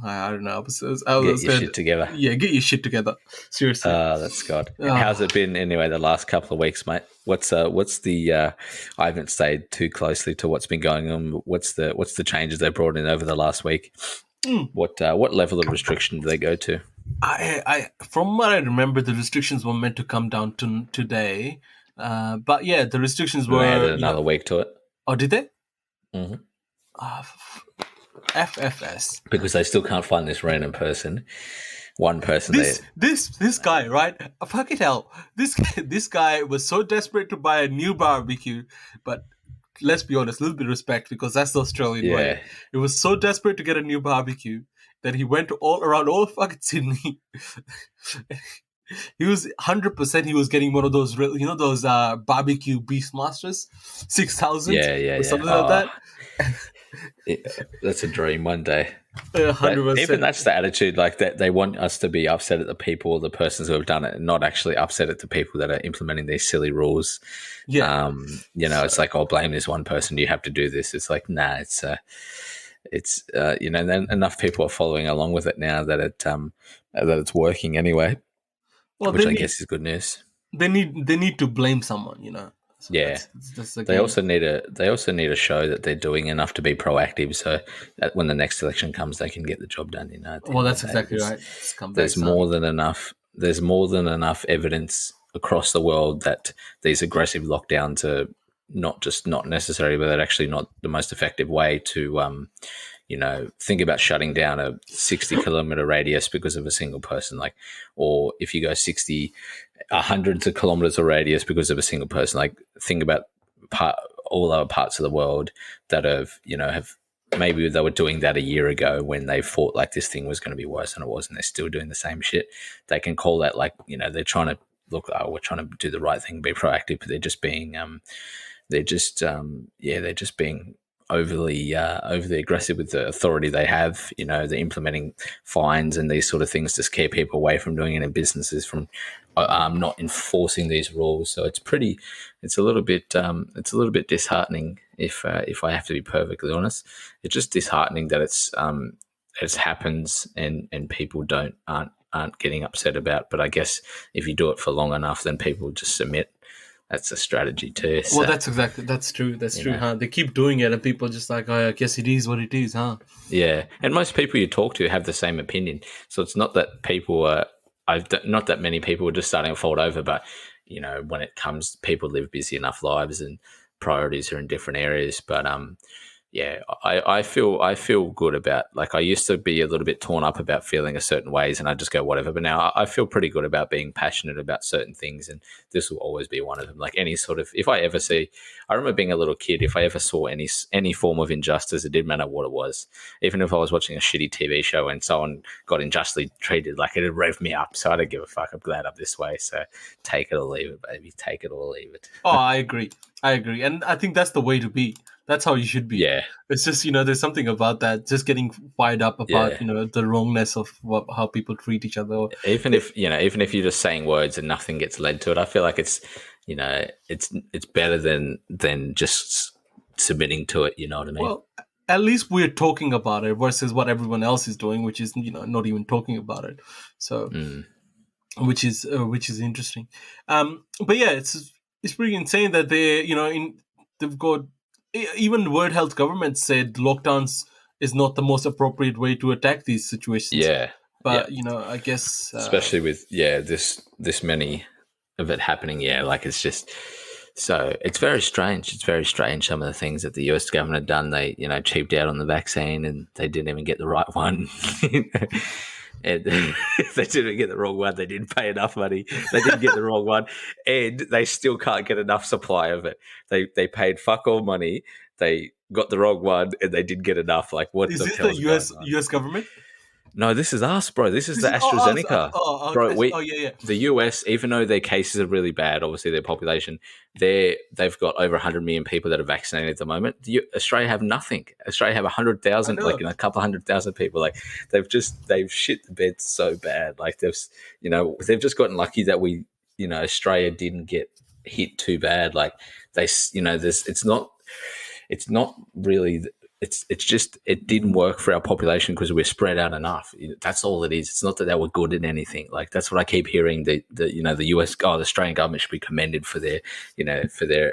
I don't know. Get your shit together. Yeah, get your shit together. Seriously. That's God. How's it been anyway? The last couple of weeks, mate. What's the? I haven't stayed too closely to what's been going on. What's the changes they brought in over the last week? What level of restriction do they go to? I from what I remember, the restrictions were meant to come down to today, but yeah, the restrictions were. They added another week to it. Oh, did they? Mm-hmm. FFS, because they still can't find this random person. One person. This guy, right? Fuck it, hell. This guy was so desperate to buy a new barbecue, but let's be honest, a little bit of respect because that's the Australian way. It was so desperate to get a new barbecue that he went all around all fucking Sydney. He was 100%. He was getting one of those, those barbecue Beastmasters 6,000, or something like that. That's a dream one day. 100%. Even that's the attitude, like that they want us to be upset at the people or the persons who have done it, and not actually upset at the people that are implementing these silly rules. Yeah, it's like, I'll blame this one person. You have to do this. It's like, nah. It's then enough people are following along with it now that it's working anyway. Well, which I guess is good news. They need to blame someone, So yeah, that's they also need to show that they're doing enough to be proactive, so that when the next election comes, they can get the job done. Well, that's exactly right. There's more than enough. There's more than enough evidence across the world that these aggressive lockdowns are not necessary, but they're actually not the most effective way to, think about shutting down a 60-kilometer radius because of a single person, or if you go 60. Hundreds of kilometers of radius because of a single person. Think about all other parts of the world that have maybe they were doing that a year ago when they thought this thing was going to be worse than it was, and they're still doing the same shit. They can call that they're trying to look. Oh, we're trying to do the right thing, be proactive, but they're just being overly aggressive with the authority they have. They're implementing fines and these sort of things to scare people away from doing it in businesses, from not enforcing these rules. So it's a little bit disheartening if I have to be perfectly honest. It's just disheartening that it happens and people aren't getting upset about. But I guess if you do it for long enough, then people just submit. That's a strategy too. So, well, that's true. That's true, huh? They keep doing it and people are just like, oh, I guess it is what it is, huh? Yeah. And most people you talk to have the same opinion. So it's not that not that many people are just starting to fold over, but, when it comes, people live busy enough lives and priorities are in different areas. But, I feel good about, I used to be a little bit torn up about feeling a certain ways and I just go whatever, but now I feel pretty good about being passionate about certain things, and this will always be one of them. Any sort of, I remember being a little kid, if I ever saw any form of injustice, it didn't matter what it was. Even if I was watching a shitty TV show and someone got unjustly treated, it'd rev me up. So I don't give a fuck. I'm glad I'm this way. So take it or leave it, baby. Take it or leave it. Oh, I agree. And I think that's the way to be. That's how you should be. Yeah. It's just, there's something about that, just getting fired up about, the wrongness of how people treat each other. Even if you're just saying words and nothing gets led to it, I feel like it's better than just submitting to it. You know what I mean? Well, at least we're talking about it versus what everyone else is doing, which is, not even talking about it. So, which is interesting. But yeah, it's pretty insane that they've got, even World Health Government said lockdowns is not the most appropriate way to attack these situations. Yeah. But, I guess... especially with, this many of it happening, it's just... So it's very strange. It's very strange, some of the things that the US government had done. They, cheaped out on the vaccine and they didn't even get the right one. And they didn't get the wrong one. They didn't pay enough money. They didn't get the wrong one, and they still can't get enough supply of it. They paid fuck all money. They got the wrong one, and they didn't get enough. What is the this hell's the US government? No, this is us, bro. This is the Us. AstraZeneca. Bro, Yeah. the US, even though their cases are really bad, obviously their population, they've got over 100 million people that are vaccinated at the moment. Australia have nothing. Australia have 100,000, like a couple 100,000 people. Like they've shit the bed so bad. Like they've just gotten lucky that Australia didn't get hit too bad. Like it's not really. It's just it didn't work for our population because we're spread out enough. That's all it is. It's not that they were good at anything. Like that's what I keep hearing. The US, the Australian government should be commended for their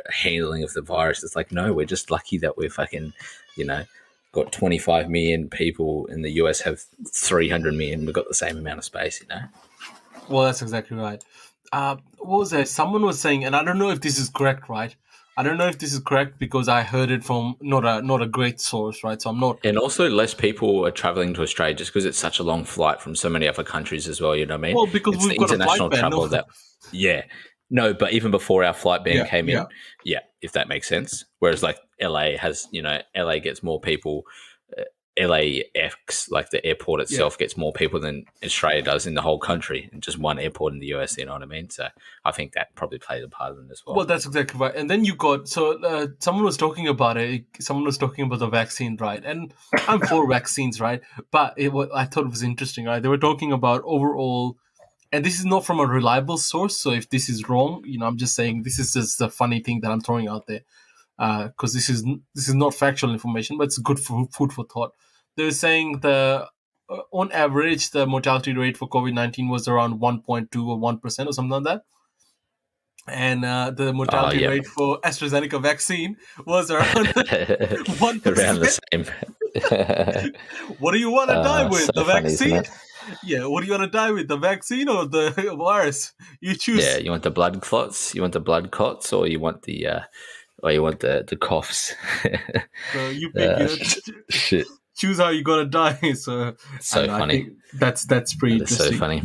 handling of the virus. It's like, no, we're just lucky that we're fucking got 25 million people, and the US have 300 million. We've got the same amount of space. Well, that's exactly right. What was that? Someone was saying, and I don't know if this is correct, right? I don't know if this is correct because I heard it from not a great source, right? So I'm not. And also, less people are traveling to Australia just because it's such a long flight from so many other countries as well. You know what I mean? Well, because it's we've got international travel that. Yeah, no, but even before our flight ban came in, if that makes sense. Whereas like LA has, LA gets more people. LAX, like the airport itself, gets more people than Australia does in the whole country, and just one airport in the US. You know what I mean? So I think that probably plays a part in it as well. Well, that's exactly right. And then you got someone was talking about it. Someone was talking about the vaccine, right? And I'm for vaccines, right? But I thought it was interesting, right? They were talking about overall, and this is not from a reliable source. So if this is wrong, I'm just saying this is just a funny thing that I'm throwing out there because this is not factual information, but it's good for food for thought. They're saying on average, the mortality rate for COVID-19 was around 1.2 or 1% or something like that. And the mortality rate for AstraZeneca vaccine was around 1%. Around the same. What do you want to die with? The vaccine? Yeah, what do you want to die with? The vaccine or the virus? You choose. Yeah, you want the blood clots? You want the blood clots, or you want the coughs? So you pick. Shit. Choose how you're gonna die. So funny. I think that's pretty interesting. So funny.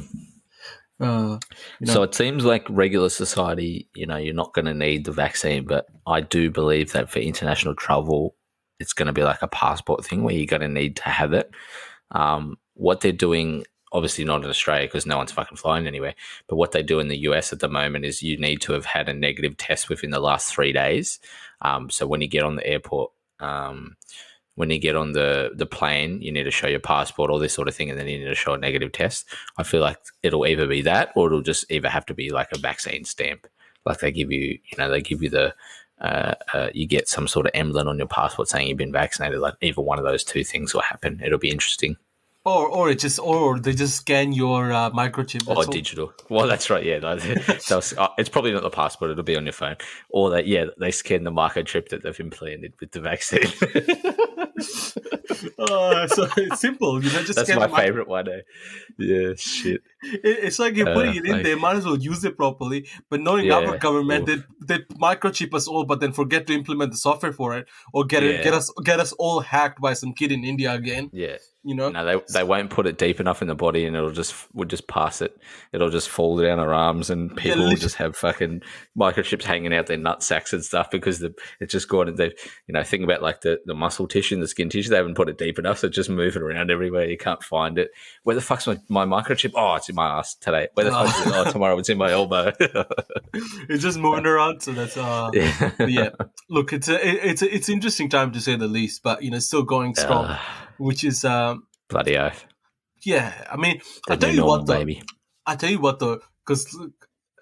So it seems like regular society, you're not going to need the vaccine, but I do believe that for international travel, it's going to be like a passport thing where you're going to need to have it. What they're doing, obviously not in Australia because no one's fucking flying anywhere, but what they do in the US at the moment is you need to have had a negative test within the last 3 days. So when you get on the airport, when you get on the plane, you need to show your passport, all this sort of thing, and then you need to show a negative test. I feel like it'll either be that or it'll just either have to be like a vaccine stamp. Like they give you, you get some sort of emblem on your passport saying you've been vaccinated. Like either one of those two things will happen. It'll be interesting. Or they just scan your microchip. Or digital. Well, that's right. Yeah, it's probably not the passport. It'll be on your phone. Or they scan the microchip that they've implanted with the vaccine. So it's simple. Just that's my favorite one. Yeah, shit. It's like you're putting it in there. Might as well use it properly. But knowing our government, they microchip us all, but then forget to implement the software for it, or get us all hacked by some kid in India again. Yeah. No, they won't put it deep enough in the body, and we'll just pass it. It'll just fall down our arms, and people will just have fucking microchips hanging out their nut sacks and stuff because it's just gone. And they, think about like the muscle tissue and the skin tissue. They haven't put it deip enough, so it's just moving around everywhere. You can't find it. Where the fuck's my microchip? Oh, it's in my ass today. Where the fuck is it? Oh, tomorrow it's in my elbow. It's just moving around. So that's yeah. Look, it's interesting time to say the least, but still going strong. Which is bloody oath. Yeah, I mean, I tell you what though, because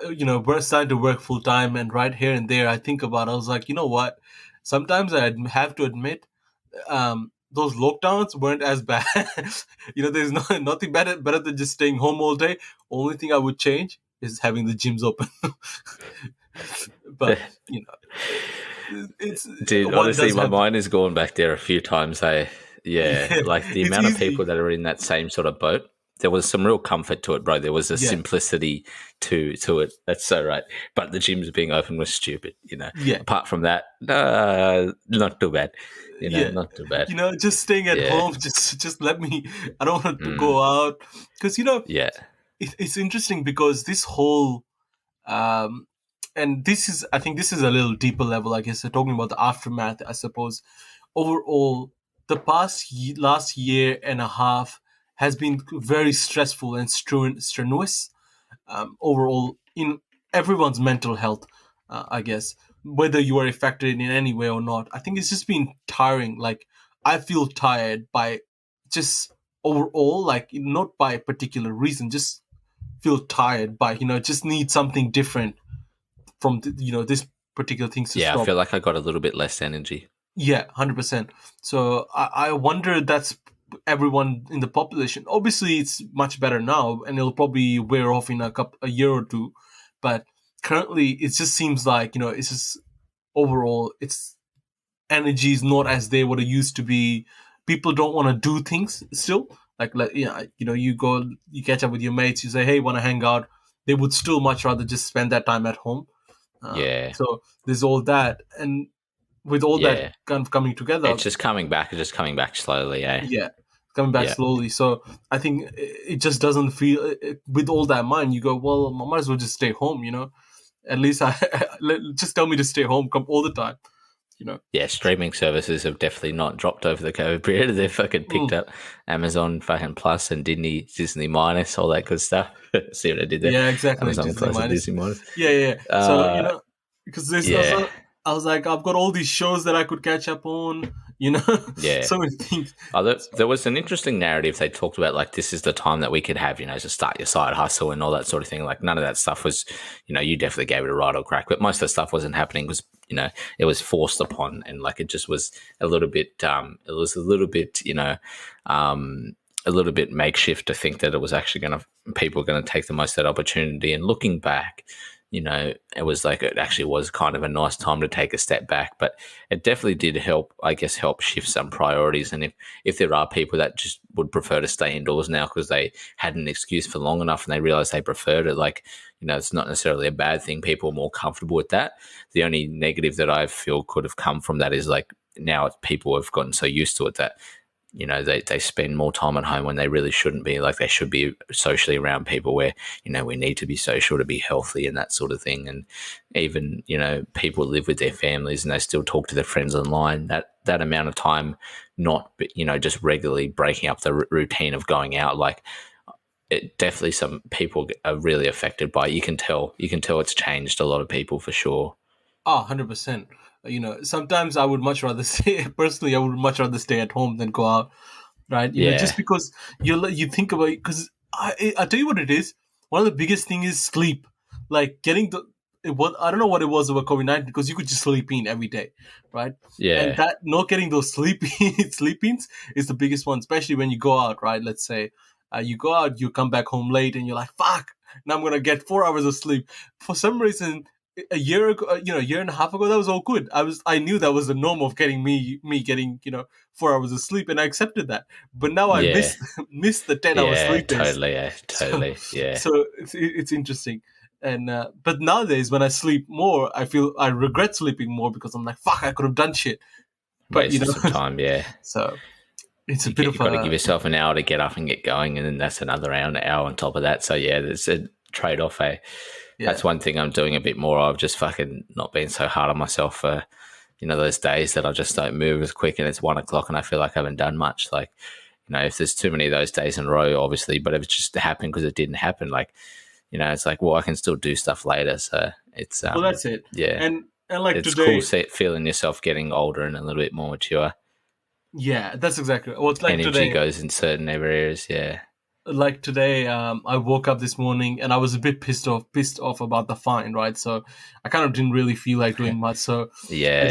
we're starting to work full time, and right here and there, I was like, you know what? Sometimes I have to admit, those lockdowns weren't as bad. There's nothing better than just staying home all day. Only thing I would change is having the gyms open. But it's dude. Honestly, my mind has gone back there a few times. Hey. Yeah, like the amount of people that are in that same sort of boat, there was some real comfort to it, bro. There was a simplicity to it. That's so right. But the gyms being open was stupid, Yeah. Apart from that, not too bad. Not too bad. Just staying at home, just let me. I don't want to go out because it's interesting because this whole and I think this is a little deeper level. I guess they're talking about the aftermath. I suppose overall. The last year and a half has been very stressful and strenuous overall in everyone's mental health, I guess, whether you are affected in any way or not. I think it's just been tiring. Like, I feel tired by just overall, like, not by a particular reason, just feel tired by, just need something different from, this particular things to Yeah, stop. I feel like I got a little bit less energy. Yeah, 100%. So I wonder that's everyone in the population. Obviously, it's much better now, and it'll probably wear off in a year or two. But currently, it just seems like, it's just overall, it's energy is not as they what it used to be. People don't want to do things still. You go, you catch up with your mates, you say, hey, want to hang out? They would still much rather just spend that time at home. Yeah. So there's all that. And with all that kind of coming together, it's just coming back slowly, eh? Yeah, coming back slowly. So I think it just doesn't feel, with all that in mind, you go, well, I might as well just stay home, At least just tell me to stay home come all the time, Yeah, streaming services have definitely not dropped over the COVID period. They've fucking picked up Amazon fucking Plus and Disney Minus, all that good stuff. See what I did there? Yeah, exactly. Amazon Disney Plus Minus. and Disney Minus. Yeah. So, because there's also, I was like, I've got all these shows that I could catch up on, Yeah. so many things. There was an interesting narrative they talked about, like, this is the time that we could have, to start your side hustle and all that sort of thing. Like, none of that stuff was, you definitely gave it a right or crack, but most of the stuff wasn't happening because, it was forced upon, and like, it just was a little bit, a little bit makeshift to think that it was actually people were going to take the most of that opportunity. And looking back, it was like, it actually was kind of a nice time to take a step back, but it definitely did help shift some priorities. And if there are people that just would prefer to stay indoors now because they had an excuse for long enough and they realized they preferred it, like, it's not necessarily a bad thing. People are more comfortable with that. The only negative that I feel could have come from that is, like, now people have gotten so used to it that, they spend more time at home when they really shouldn't be. Like, they should be socially around people where, we need to be social to be healthy and that sort of thing. And even, people live with their families and they still talk to their friends online. That amount of time, not, just regularly breaking up the routine of going out, like, it definitely, some people are really affected by it. You can tell it's changed a lot of people for sure. 100%. Sometimes I would much rather stay at home than go out, right? Just because you think about it, because I tell you what it is. One of the biggest thing is sleep. Like, getting I don't know what it was over COVID-19, because you could just sleep in every day, right? Yeah. And that not getting those sleep-ins is the biggest one, especially when you go out, right? Let's say you go out, you come back home late, and you're like, fuck, now I'm gonna get 4 hours of sleep. For some reason, a year ago, a year and a half ago, that was all good. I knew that was the norm of getting me getting 4 hours of sleep, and I accepted that. But now I miss the 10 hours sleep. Totally. So it's interesting. And but nowadays, when I sleep more, I feel I regret sleeping more, because I'm like, fuck, I could have done shit. But wasted some time, yeah. So it's you've got to give yourself an hour to get up and get going, and then that's another hour on top of that. So yeah, there's a trade-off. That's one thing I'm doing a bit more of, just fucking not being so hard on myself for, those days that I just don't move as quick and it's 1 o'clock and I feel like I haven't done much. Like, if there's too many of those days in a row, obviously, but if it's just happened because it didn't happen, like, it's like, well, I can still do stuff later. So it's well, that's it. Yeah, and like, it's today, cool feeling yourself getting older and a little bit more mature. Yeah, that's exactly. Well, it's like energy today goes in certain areas. Yeah. Like today, I woke up this morning and I was a bit pissed off about the fine, right? So I kind of didn't really feel like doing much. So yep.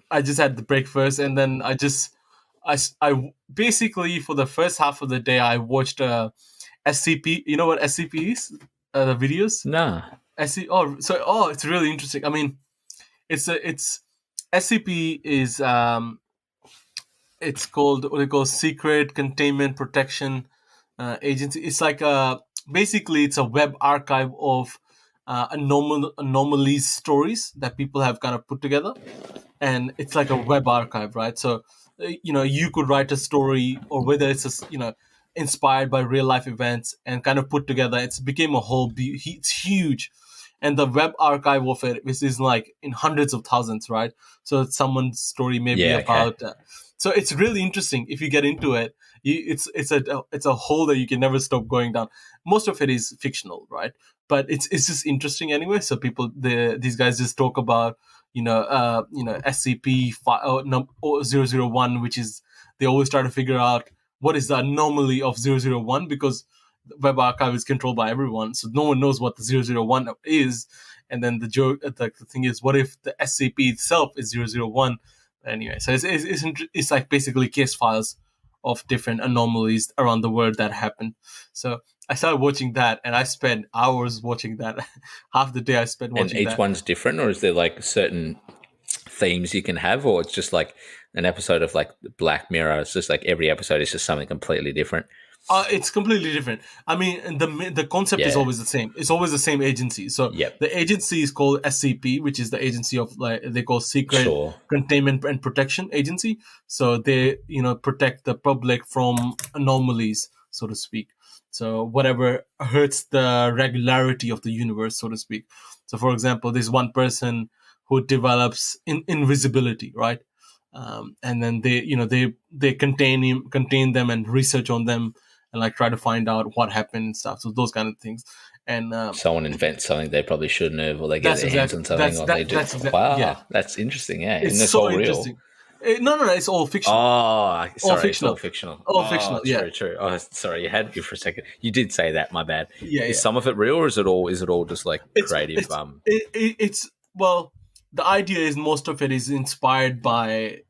I just had the breakfast, and then I basically, for the first half of the day, I watched SCP. You know what SCP is? The videos? No. It's really interesting. I mean, it's SCP is it's called what they call Secret Containment Protection Agency. It's like basically it's a web archive of anomalies stories that people have kind of put together, and it's like a web archive, right? So you could write a story, or whether it's inspired by real life events and kind of put together. It's became a whole. It's huge, and the web archive of it is like in hundreds of thousands, right? So it's someone's story maybe about So it's really interesting if you get into it. It's a hole that you can never stop going down. Most of it is fictional, right? But it's just interesting anyway. So these guys just talk about SCP 001, which is they always try to figure out what is the anomaly of 001 because the web archive is controlled by everyone, so no one knows what the 001 is. And then the thing is, what if the SCP itself is 001? Anyway, so it's like basically case files of different anomalies around the world that happen. So I started watching that, and I spent hours watching that. Half the day I spent watching that. And each one's different, or is there like certain themes you can have, or it's just like an episode of like Black Mirror? It's just like every episode is just something completely different. It's completely different. I mean, the concept is always the same. It's always the same agency. So the agency is called SCP, which is the agency of they call Secret Containment and Protection Agency. So they protect the public from anomalies, so to speak. So whatever hurts the regularity of the universe, so to speak. So for example, there's one person who develops invisibility, right? And then they contain them and research on them. And like try to find out what happened and stuff. So those kind of things. And someone invents something they probably shouldn't have, or they get their hands on something, or they do. Wow, that's interesting. Yeah, it's and it's so all interesting. Real. No, it's all fictional. Oh, sorry, all fictional. It's all fictional. All fictional. Yeah, true. Oh, sorry, you had me for a second. You did say that. My bad. Yeah. Is some of it real, or is it all just like creative? It's the idea is most of it is inspired by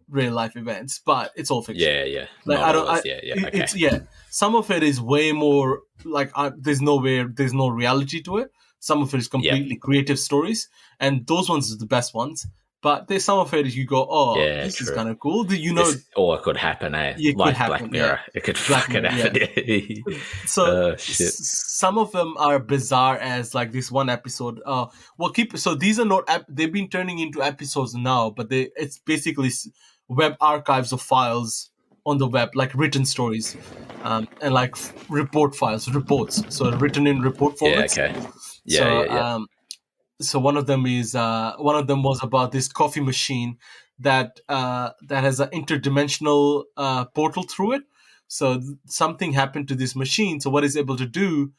real life events, but it's all fiction. Yeah. Like Okay. Some of it is way more like there's no reality to it. Some of it is completely creative stories, and those ones are the best ones. But there's some of it you go, this is kind of cool. Or it could happen, eh? It like could happen, Black Mirror. It could fucking happen. Yeah. So some of them are bizarre, as like this one episode. So these are not. They've been turning into episodes now, but it's basically web archives of files on the web, like written stories, and like reports. So written in report formats. Yeah. Okay. Yeah. So one of them was about this coffee machine that has an interdimensional portal through it. So something happened to this machine. So what it's able to do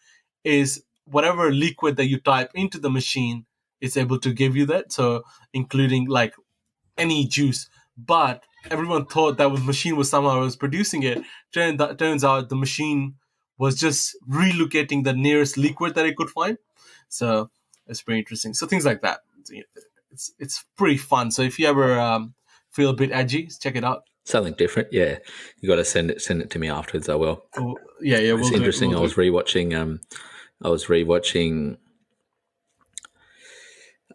is whatever liquid that you type into the machine, it's able to give you that. So including like any juice. But everyone thought that the machine was somehow producing it. Turns out the machine was just relocating the nearest liquid that it could find. So it's pretty interesting. So things like that. It's pretty fun. So if you ever feel a bit edgy, check it out. Something different, yeah. You got to send it to me afterwards. I will. Oh, yeah. It's interesting. I was rewatching.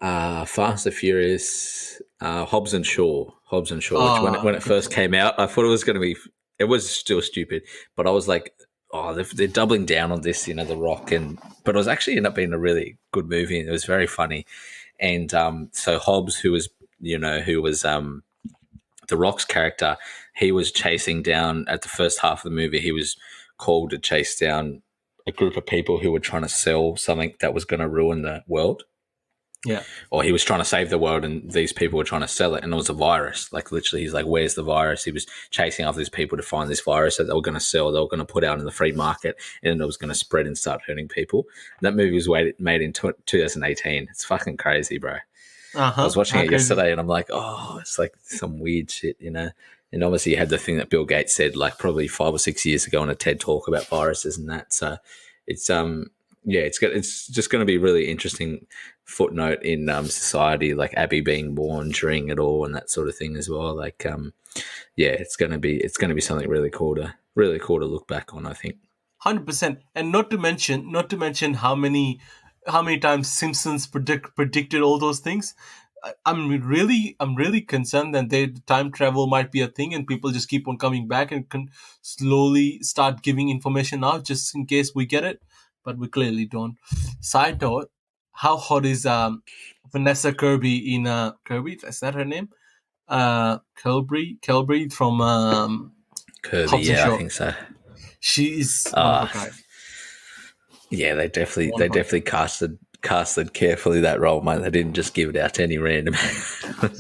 Fast and Furious, Hobbs and Shaw. Which when it first came out, I thought it was going to be. It was still stupid, but I was like, they're doubling down on this, The Rock, but it was actually ended up being a really good movie, and it was very funny. And so Hobbs, who was The Rock's character, he was chasing down at the first half of the movie. He was called to chase down a group of people who were trying to sell something that was going to ruin the world. Yeah. Or he was trying to save the world, and these people were trying to sell it, and it was a virus. Like literally, he's like, "Where's the virus?" He was chasing after these people to find this virus that they were going to sell. They were going to put out in the free market, and it was going to spread and start hurting people. And that movie was made in 2018. It's fucking crazy, bro. I was watching it yesterday, and I'm like, it's like some weird shit, And obviously, you had the thing that Bill Gates said, like probably 5 or 6 years ago on a TED talk about viruses and that. So it's it's just going to be a really interesting footnote in society, like Abby being born during it all and that sort of thing as well. Like, it's going to be something really cool to look back on, I think. 100%, and not to mention how many times Simpsons predicted all those things. I'm really concerned that time travel might be a thing, and people just keep on coming back and can slowly start giving information out just in case we get it. But we clearly don't. Side note, how hot is Vanessa Kirby in Kirby? Is that her name? Kelby from Kirby, Thompson yeah, show. I think so. She is one of a kind. Yeah, they definitely casted carefully that role, mate. They didn't just give it out to any random.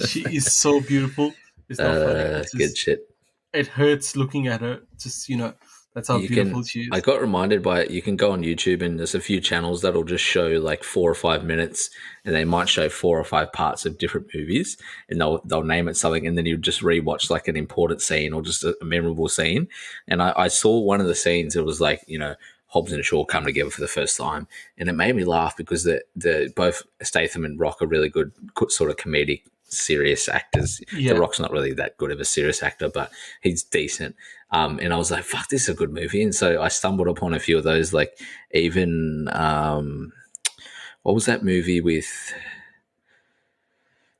She is so beautiful. It's not funny. It's Good just, shit. it hurts looking at her. Just, that's how beautiful she is. I got reminded by it. You can go on YouTube and there's a few channels that'll just show like 4 or 5 minutes, and they might show 4 or 5 parts of different movies, and they'll name it something, and then you just rewatch like an important scene or just a memorable scene. And I saw one of the scenes. It was like, Hobbs and Shaw come together for the first time, and it made me laugh because the both Statham and Rock are really good sort of comedic, serious actors. Yeah. The Rock's not really that good of a serious actor, but he's decent. And I was like, fuck, this is a good movie. And so I stumbled upon a few of those, like even what was that movie with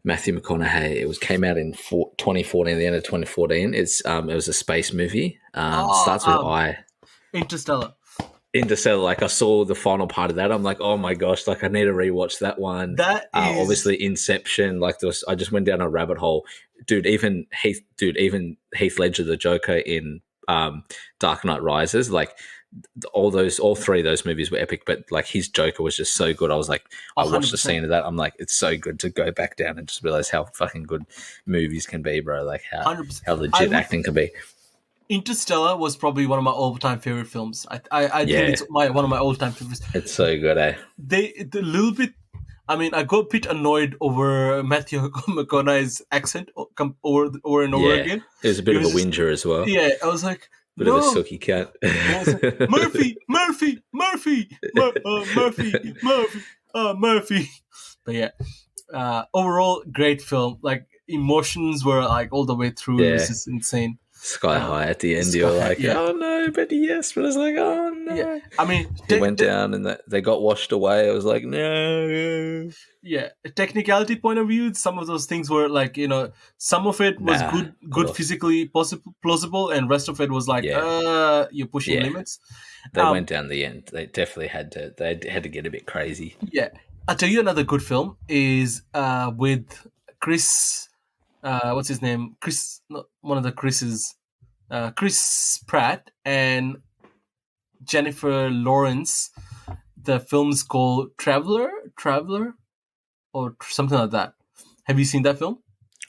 Matthew McConaughey? It came out in 2014, the end of 2014. It was a space movie. Starts with I. Interstellar, like I saw the final part of that. I'm like, oh my gosh, like I need to rewatch that one. That is obviously Inception. Like I just went down a rabbit hole, dude. Even Heath Ledger, the Joker in Dark Knight Rises, like all 3 of those movies were epic. But like his Joker was just so good. I was like, I watched the scene of that. I'm like, it's so good to go back down and just realize how fucking good movies can be, bro. Like how legit acting can be. Interstellar was probably one of my all-time favorite films. I think it's one of my all-time favorites. It's so good, eh? The little bit. I mean, I got a bit annoyed over Matthew McConaughey's accent over and over again. It was a bit of a whinger as well. Yeah, I was like, bit of a silky cat. Like, Murphy. But yeah, overall great film. Like emotions were like all the way through. It was just insane. Sky high at the end. You're like, oh no, but yes. But I was like, oh no. Yeah. I mean, he went down and they got washed away. I was like, no. Yeah, technicality point of view, some of those things were like, some of it was good physically plausible, and rest of it was like, you're pushing limits. They went down the end. They definitely had to. They had to get a bit crazy. Yeah, I'll tell you another good film is with Chris. What's his name? Chris, not one of the Chris's. Chris Pratt and Jennifer Lawrence. The film's called Traveler, or something like that. Have you seen that film?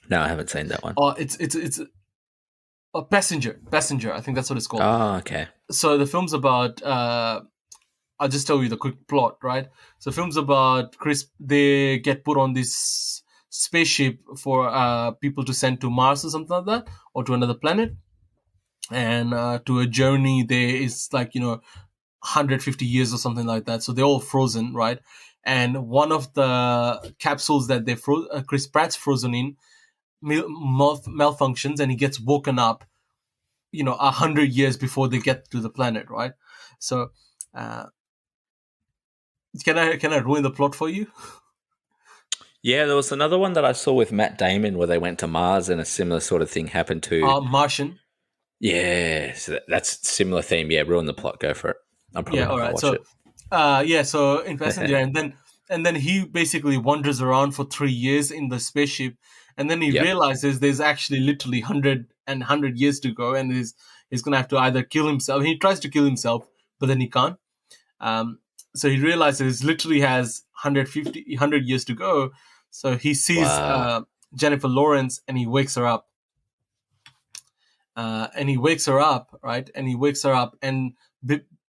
No, I haven't seen that one. Oh, it's a Passenger. I think that's what it's called. Oh, okay. So the film's about. I'll just tell you the quick plot, right? So the film's about Chris. They get put on this spaceship for people to send to Mars or something like that, or to another planet, and to a journey there is like 150 years or something like that. So they're all frozen, right? And one of the capsules that they Chris Pratt's frozen in malfunctions, and he gets woken up 100 years before they get to the planet, right? So can I ruin the plot for you? Yeah, there was another one that I saw with Matt Damon where they went to Mars and a similar sort of thing happened to... Martian. Yeah, so that's similar theme. Yeah, ruin the plot. Go for it. I'm probably not going to watch it. So in Passenger, and then he basically wanders around for 3 years in the spaceship, and then he realizes there's actually literally 100 years to go, and he's going to have to either kill himself. He tries to kill himself, but then he can't. So he realizes literally has 100 years to go. So he sees Jennifer Lawrence, and he wakes her up. Right? And he wakes her up,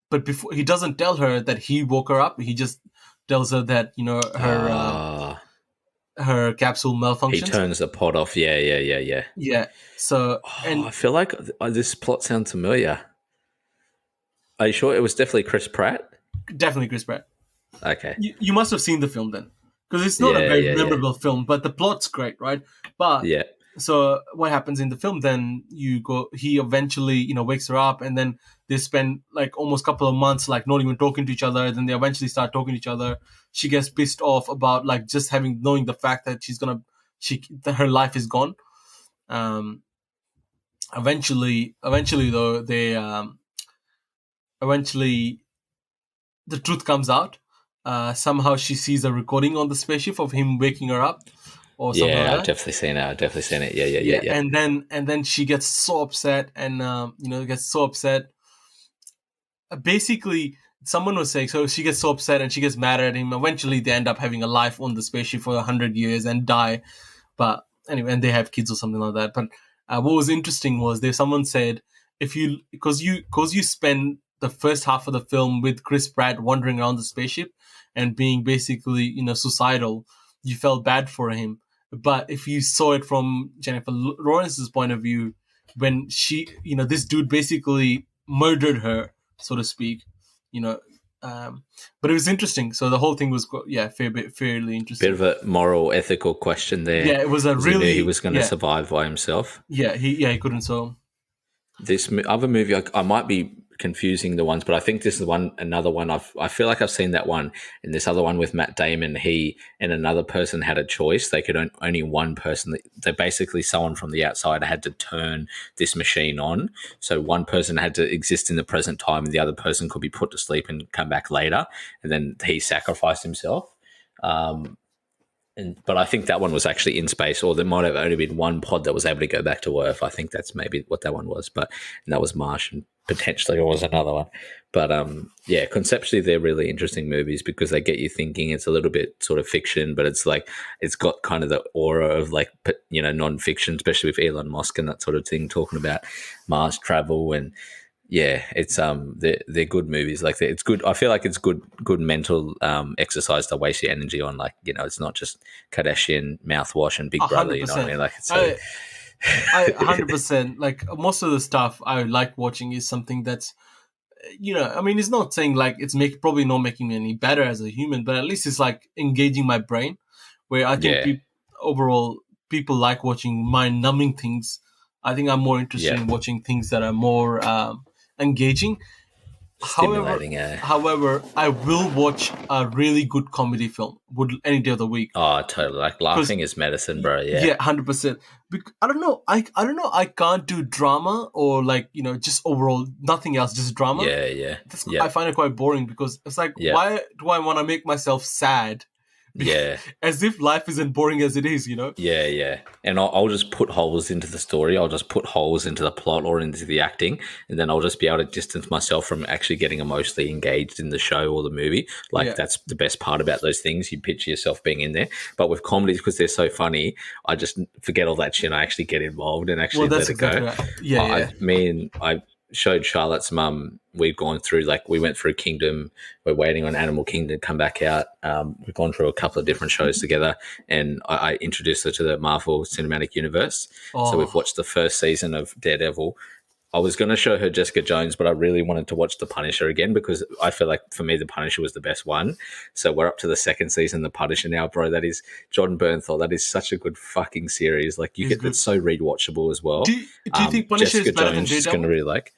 but before he doesn't tell her that he woke her up. He just tells her that her capsule malfunctions. He turns the pod off. Yeah. Yeah. So I feel like this plot sounds familiar. Are you sure it was definitely Chris Pratt? Definitely Chris Pratt. Okay. You must have seen the film then, because it's not a very memorable film, but the plot's great, right? But so what happens in the film? Then he eventually wakes her up, and then they spend like almost a couple of months like not even talking to each other. Then they eventually start talking to each other. She gets pissed off about like just knowing the fact that that her life is gone. Eventually though the truth comes out. Somehow she sees a recording on the spaceship of him waking her up, or something like that. I've definitely seen it. Yeah. And then she gets so upset, and basically, someone was saying, so she gets so upset and she gets mad at him. Eventually, they end up having a life on the spaceship for 100 years and die. But anyway, and they have kids or something like that. But what was interesting was someone said, because you spend the first half of the film with Chris Pratt wandering around the spaceship and being basically, suicidal, you felt bad for him. But if you saw it from Jennifer Lawrence's point of view, when she, this dude basically murdered her, so to speak, but it was interesting. So the whole thing was, fairly interesting. Bit of a moral, ethical question there. Yeah, it was a really... He knew he was going to survive by himself. Yeah, he couldn't. So this other movie, I might be confusing the ones, but I think this is another one. I feel like I've seen that one. And this other one with Matt Damon, he and another person had a choice. They could only one person. They basically, someone from the outside had to turn this machine on. So one person had to exist in the present time, and the other person could be put to sleep and come back later. And then he sacrificed himself. But I think that one was actually in space, or there might have only been one pod that was able to go back to Earth. I think that's maybe what that one was. And that was Martian, potentially, or was another one. But conceptually, they're really interesting movies because they get you thinking. It's a little bit sort of fiction, but it's like it's got kind of the aura of like non-fiction, especially with Elon Musk and that sort of thing, talking about Mars travel and. Yeah, it's they're good movies. Like it's good. I feel like it's good mental exercise to waste your energy on. Like it's not just Kardashian mouthwash and Big Brother. 100%. You know what I mean? Like it's I 100%. Like most of the stuff I like watching is something that's, I mean, it's not saying like it's probably not making me any better as a human, but at least it's like engaging my brain. Where I think overall people like watching mind-numbing things. I think I'm more interested in watching things that are more engaging. Stimulating. However, I will watch a really good comedy film any day of the week. Oh, totally! Like laughing is medicine, bro. Yeah, 100%. I don't know. I don't know. I can't do drama or like just overall nothing else, just drama. Yeah. I find it quite boring because it's like, why do I want to make myself sad? Yeah. As if life isn't boring as it is, Yeah. And I'll just put holes into the story. I'll just put holes into the plot or into the acting. And then I'll just be able to distance myself from actually getting emotionally engaged in the show or the movie. Like that's the best part about those things. You picture yourself being in there. But with comedies, because they're so funny, I just forget all that shit and I actually get involved and actually let it go. Right. I showed Charlotte's mum, we've gone through, like we went through Kingdom, we're waiting on Animal Kingdom to come back out. We've gone through a couple of different shows together and I introduced her to the Marvel Cinematic Universe. So we've watched the first season of Daredevil. I was going to show her Jessica Jones, but I really wanted to watch The Punisher again because I feel like for me The Punisher was the best one. So we're up to the second season of The Punisher now, bro. That is John Bernthal. That is such a good fucking series. Like it's so rewatchable as well. Do you think Punisher Jessica is better Jones than is going to really like.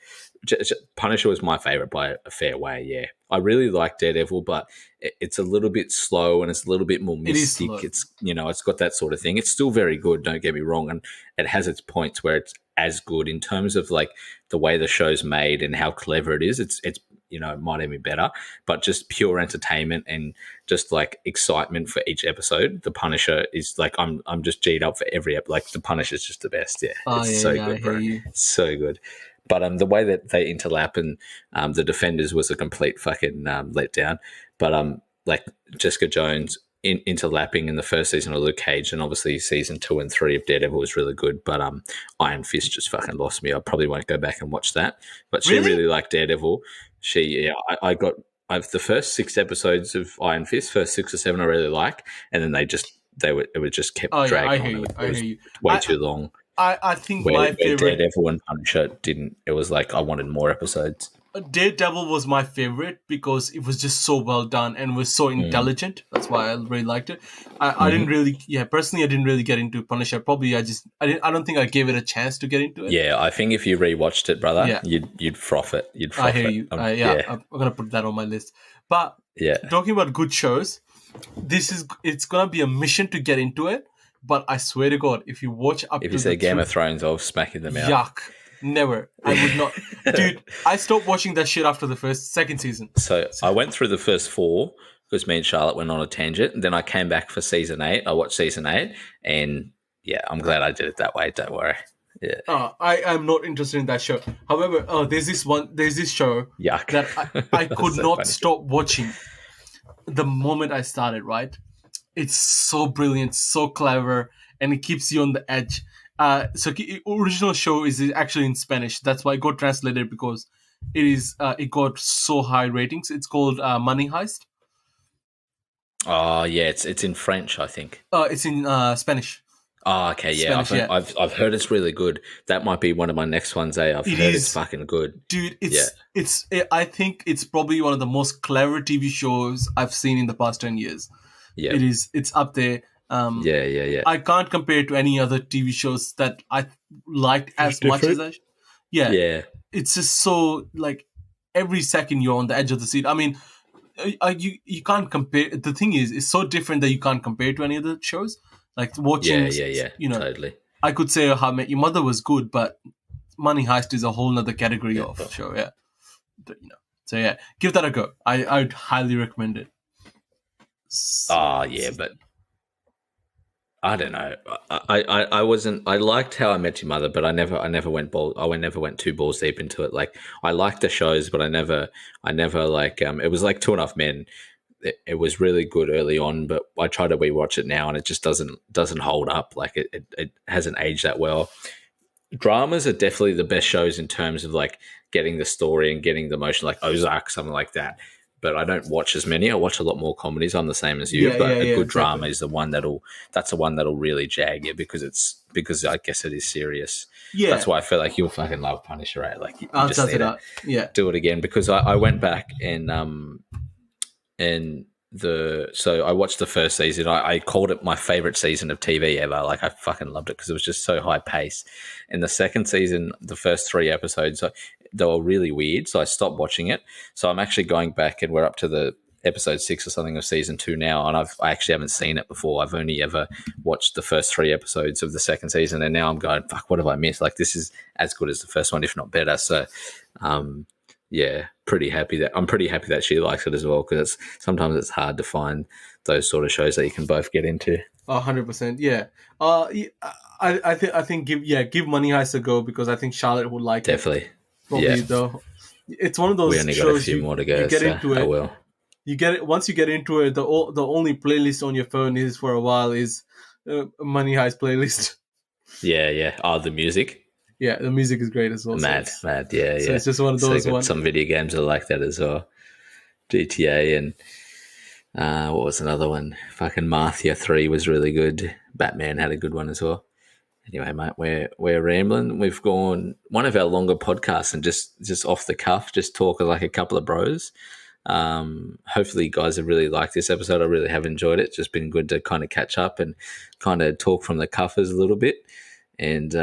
Punisher was my favorite by a fair way. Yeah, I really like Daredevil, but it's a little bit slow and it's a little bit more mystic. It's it's got that sort of thing. It's still very good. Don't get me wrong, and it has its points where it's as good in terms of like the way the show's made and how clever it is. It's it might even be better, but just pure entertainment and just like excitement for each episode. The Punisher is like I'm just G'd up for every episode. Like the Punisher is just the best. Yeah, it's so good, bro. It's so good. But the way that they interlap and the Defenders was a complete fucking letdown. But like Jessica Jones interlapping in the first season of Luke Cage and obviously season 2 and 3 of Daredevil was really good. But Iron Fist just fucking lost me. I probably won't go back and watch that. But she really liked Daredevil. I got the first 6 episodes of Iron Fist, first 6 or 7 I really like, and then it would just kept dragging on. It was way too long. I think my favorite Daredevil and Punisher didn't. It was like I wanted more episodes. Daredevil was my favorite because it was just so well done and was so intelligent. That's why I really liked it. I didn't really, personally, I didn't really get into Punisher. Probably I don't think I gave it a chance to get into it. Yeah, I think if you rewatched it, brother, you'd froth it. I hear you. I'm gonna put that on my list. But talking about good shows, it's gonna be a mission to get into it. But I swear to God, if you watch up if you say Game of Thrones, I'll smacking them out. Yuck. Never. I would not. Dude, I stopped watching that shit after the second season. So I went through the first 4 because me and Charlotte went on a tangent. And then I came back for season 8. I watched season 8. And I'm glad I did it that way. Don't worry. Yeah. I am not interested in that show. However, there's this show that I could so not funny. Stop watching the moment I started, right? It's so brilliant, so clever, and it keeps you on the edge. So original show is actually in Spanish. That's why it got translated, because it got so high ratings. It's called Money Heist. Oh yeah, it's in French, I think. It's in Spanish. Oh, okay, yeah. Spanish, I've heard it's really good. That might be one of my next ones. I've heard it's fucking good, dude. I think it's probably one of the most clever TV shows I've seen in the past 10 years. Yeah, it is. It's up there. Yeah. I can't compare it to any other TV shows that I liked as much as that. Yeah. It's just so, like, every second you're on the edge of the seat. I mean, you can't compare. The thing is, it's so different that you can't compare it to any other shows. Like watching, totally. I could say How I Met Your Mother was good, but Money Heist is a whole nother category of show. Yeah, but, so yeah, give that a go. I'd highly recommend it. But I don't know. I wasn't. I liked How I Met Your Mother, but I never went too balls deep into it. Like, I liked the shows, but I never like. It was like Two and a Half Men. It was really good early on, but I try to rewatch it now, and it just doesn't hold up. Like, it hasn't aged that well. Dramas are definitely the best shows in terms of, like, getting the story and getting the emotion, like Ozark, something like that. But I don't watch as many. I watch a lot more comedies. I'm the same as you. But a good drama is the one that'll really jag you, because I guess it is serious. Yeah, that's why I feel like you'll fucking love Punisher, right? Like, you just need to do it again, because I went back and so I watched the first season. I called it my favorite season of TV ever. Like, I fucking loved it because it was just so high pace. And the second season, the first 3 episodes, they were really weird, so I stopped watching it. So I'm actually going back, and we're up to the episode 6 or something of season 2 now, and I actually haven't seen it before. I've only ever watched the first 3 episodes of the second season, and now I'm going, fuck, what have I missed? Like, this is as good as the first one, if not better. So, yeah, pretty happy that she likes it as well, because sometimes it's hard to find those sort of shows that you can both get into. 100%, yeah. I think give Money Heist a go, because I think Charlotte would like it. Definitely. Probably, though. It's one of those shows. We only got a few more to go. You get into it. I will. You get it once you get into it. The only playlist on your phone is for a while is Money Heist playlist. Yeah. Oh, the music. Yeah, the music is great as well. Mad. Yeah. So it's just one of those ones. Some video games are like that as well. GTA and what was another one? Fucking Mafia 3 was really good. Batman had a good one as well. Anyway, mate, we're rambling. We've gone one of our longer podcasts and just off the cuff, just talk like a couple of bros. Hopefully you guys have really liked this episode. I really have enjoyed it. It's just been good to kind of catch up and kind of talk from the cuffers a little bit. And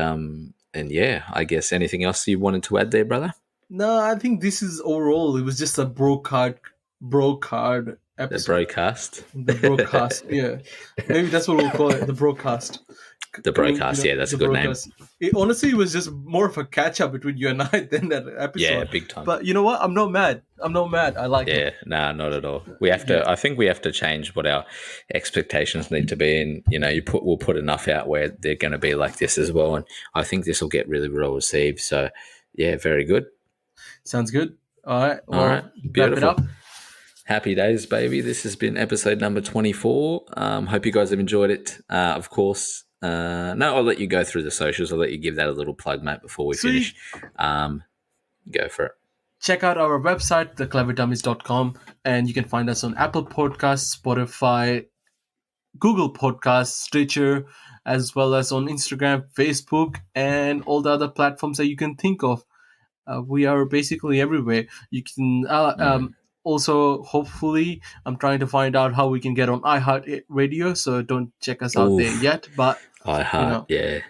yeah, I guess anything else you wanted to add there, brother? No, I think this is overall. It was just a bro card episode. The broadcast. The broadcast, yeah. Maybe that's what we'll call it, the broadcast. The broadcast, yeah, that's a good name. Honestly, it was just more of a catch-up between you and I than that episode. Yeah, big time. But you know what? I'm not mad. I like it. Yeah, nah, not at all. We have to. I think we have to change what our expectations need to be, and we'll put enough out where they're going to be like this as well. And I think this will get really well received. So, yeah, very good. Sounds good. All right. Well, all right. Beautiful. Wrap it up. Happy days, baby. This has been episode number 24. Hope you guys have enjoyed it. Of course. No, I'll let you go through the socials. I'll let you give that a little plug, mate, before we finish. Go for it. Check out our website, thecleverdummies.com, and you can find us on Apple Podcasts, Spotify, Google Podcasts, Stitcher, as well as on Instagram, Facebook, and all the other platforms that you can think of. We are basically everywhere. You can also, hopefully, I'm trying to find out how we can get on iHeartRadio, so don't check us out there yet. But iHeart, yeah.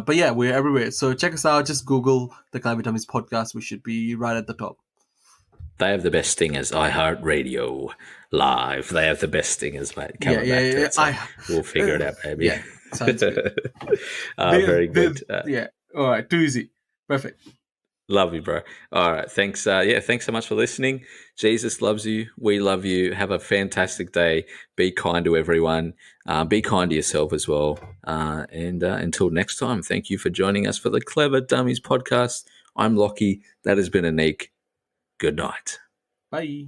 But yeah, we're everywhere. So check us out. Just Google the Clever Dummies Podcast. We should be right at the top. They have the best stingers. iHeartRadio Live. They have the best stingers, mate. Coming back to it, so we'll figure it out, baby. Yeah, sounds good. Very good. Yeah. All right. Too easy. Perfect. Love you, bro. All right. Thanks. Thanks so much for listening. Jesus loves you. We love you. Have a fantastic day. Be kind to everyone. Be kind to yourself as well. And until next time, thank you for joining us for the Clever Dummies Podcast. I'm Lockie. That has been Anik. Good night. Bye.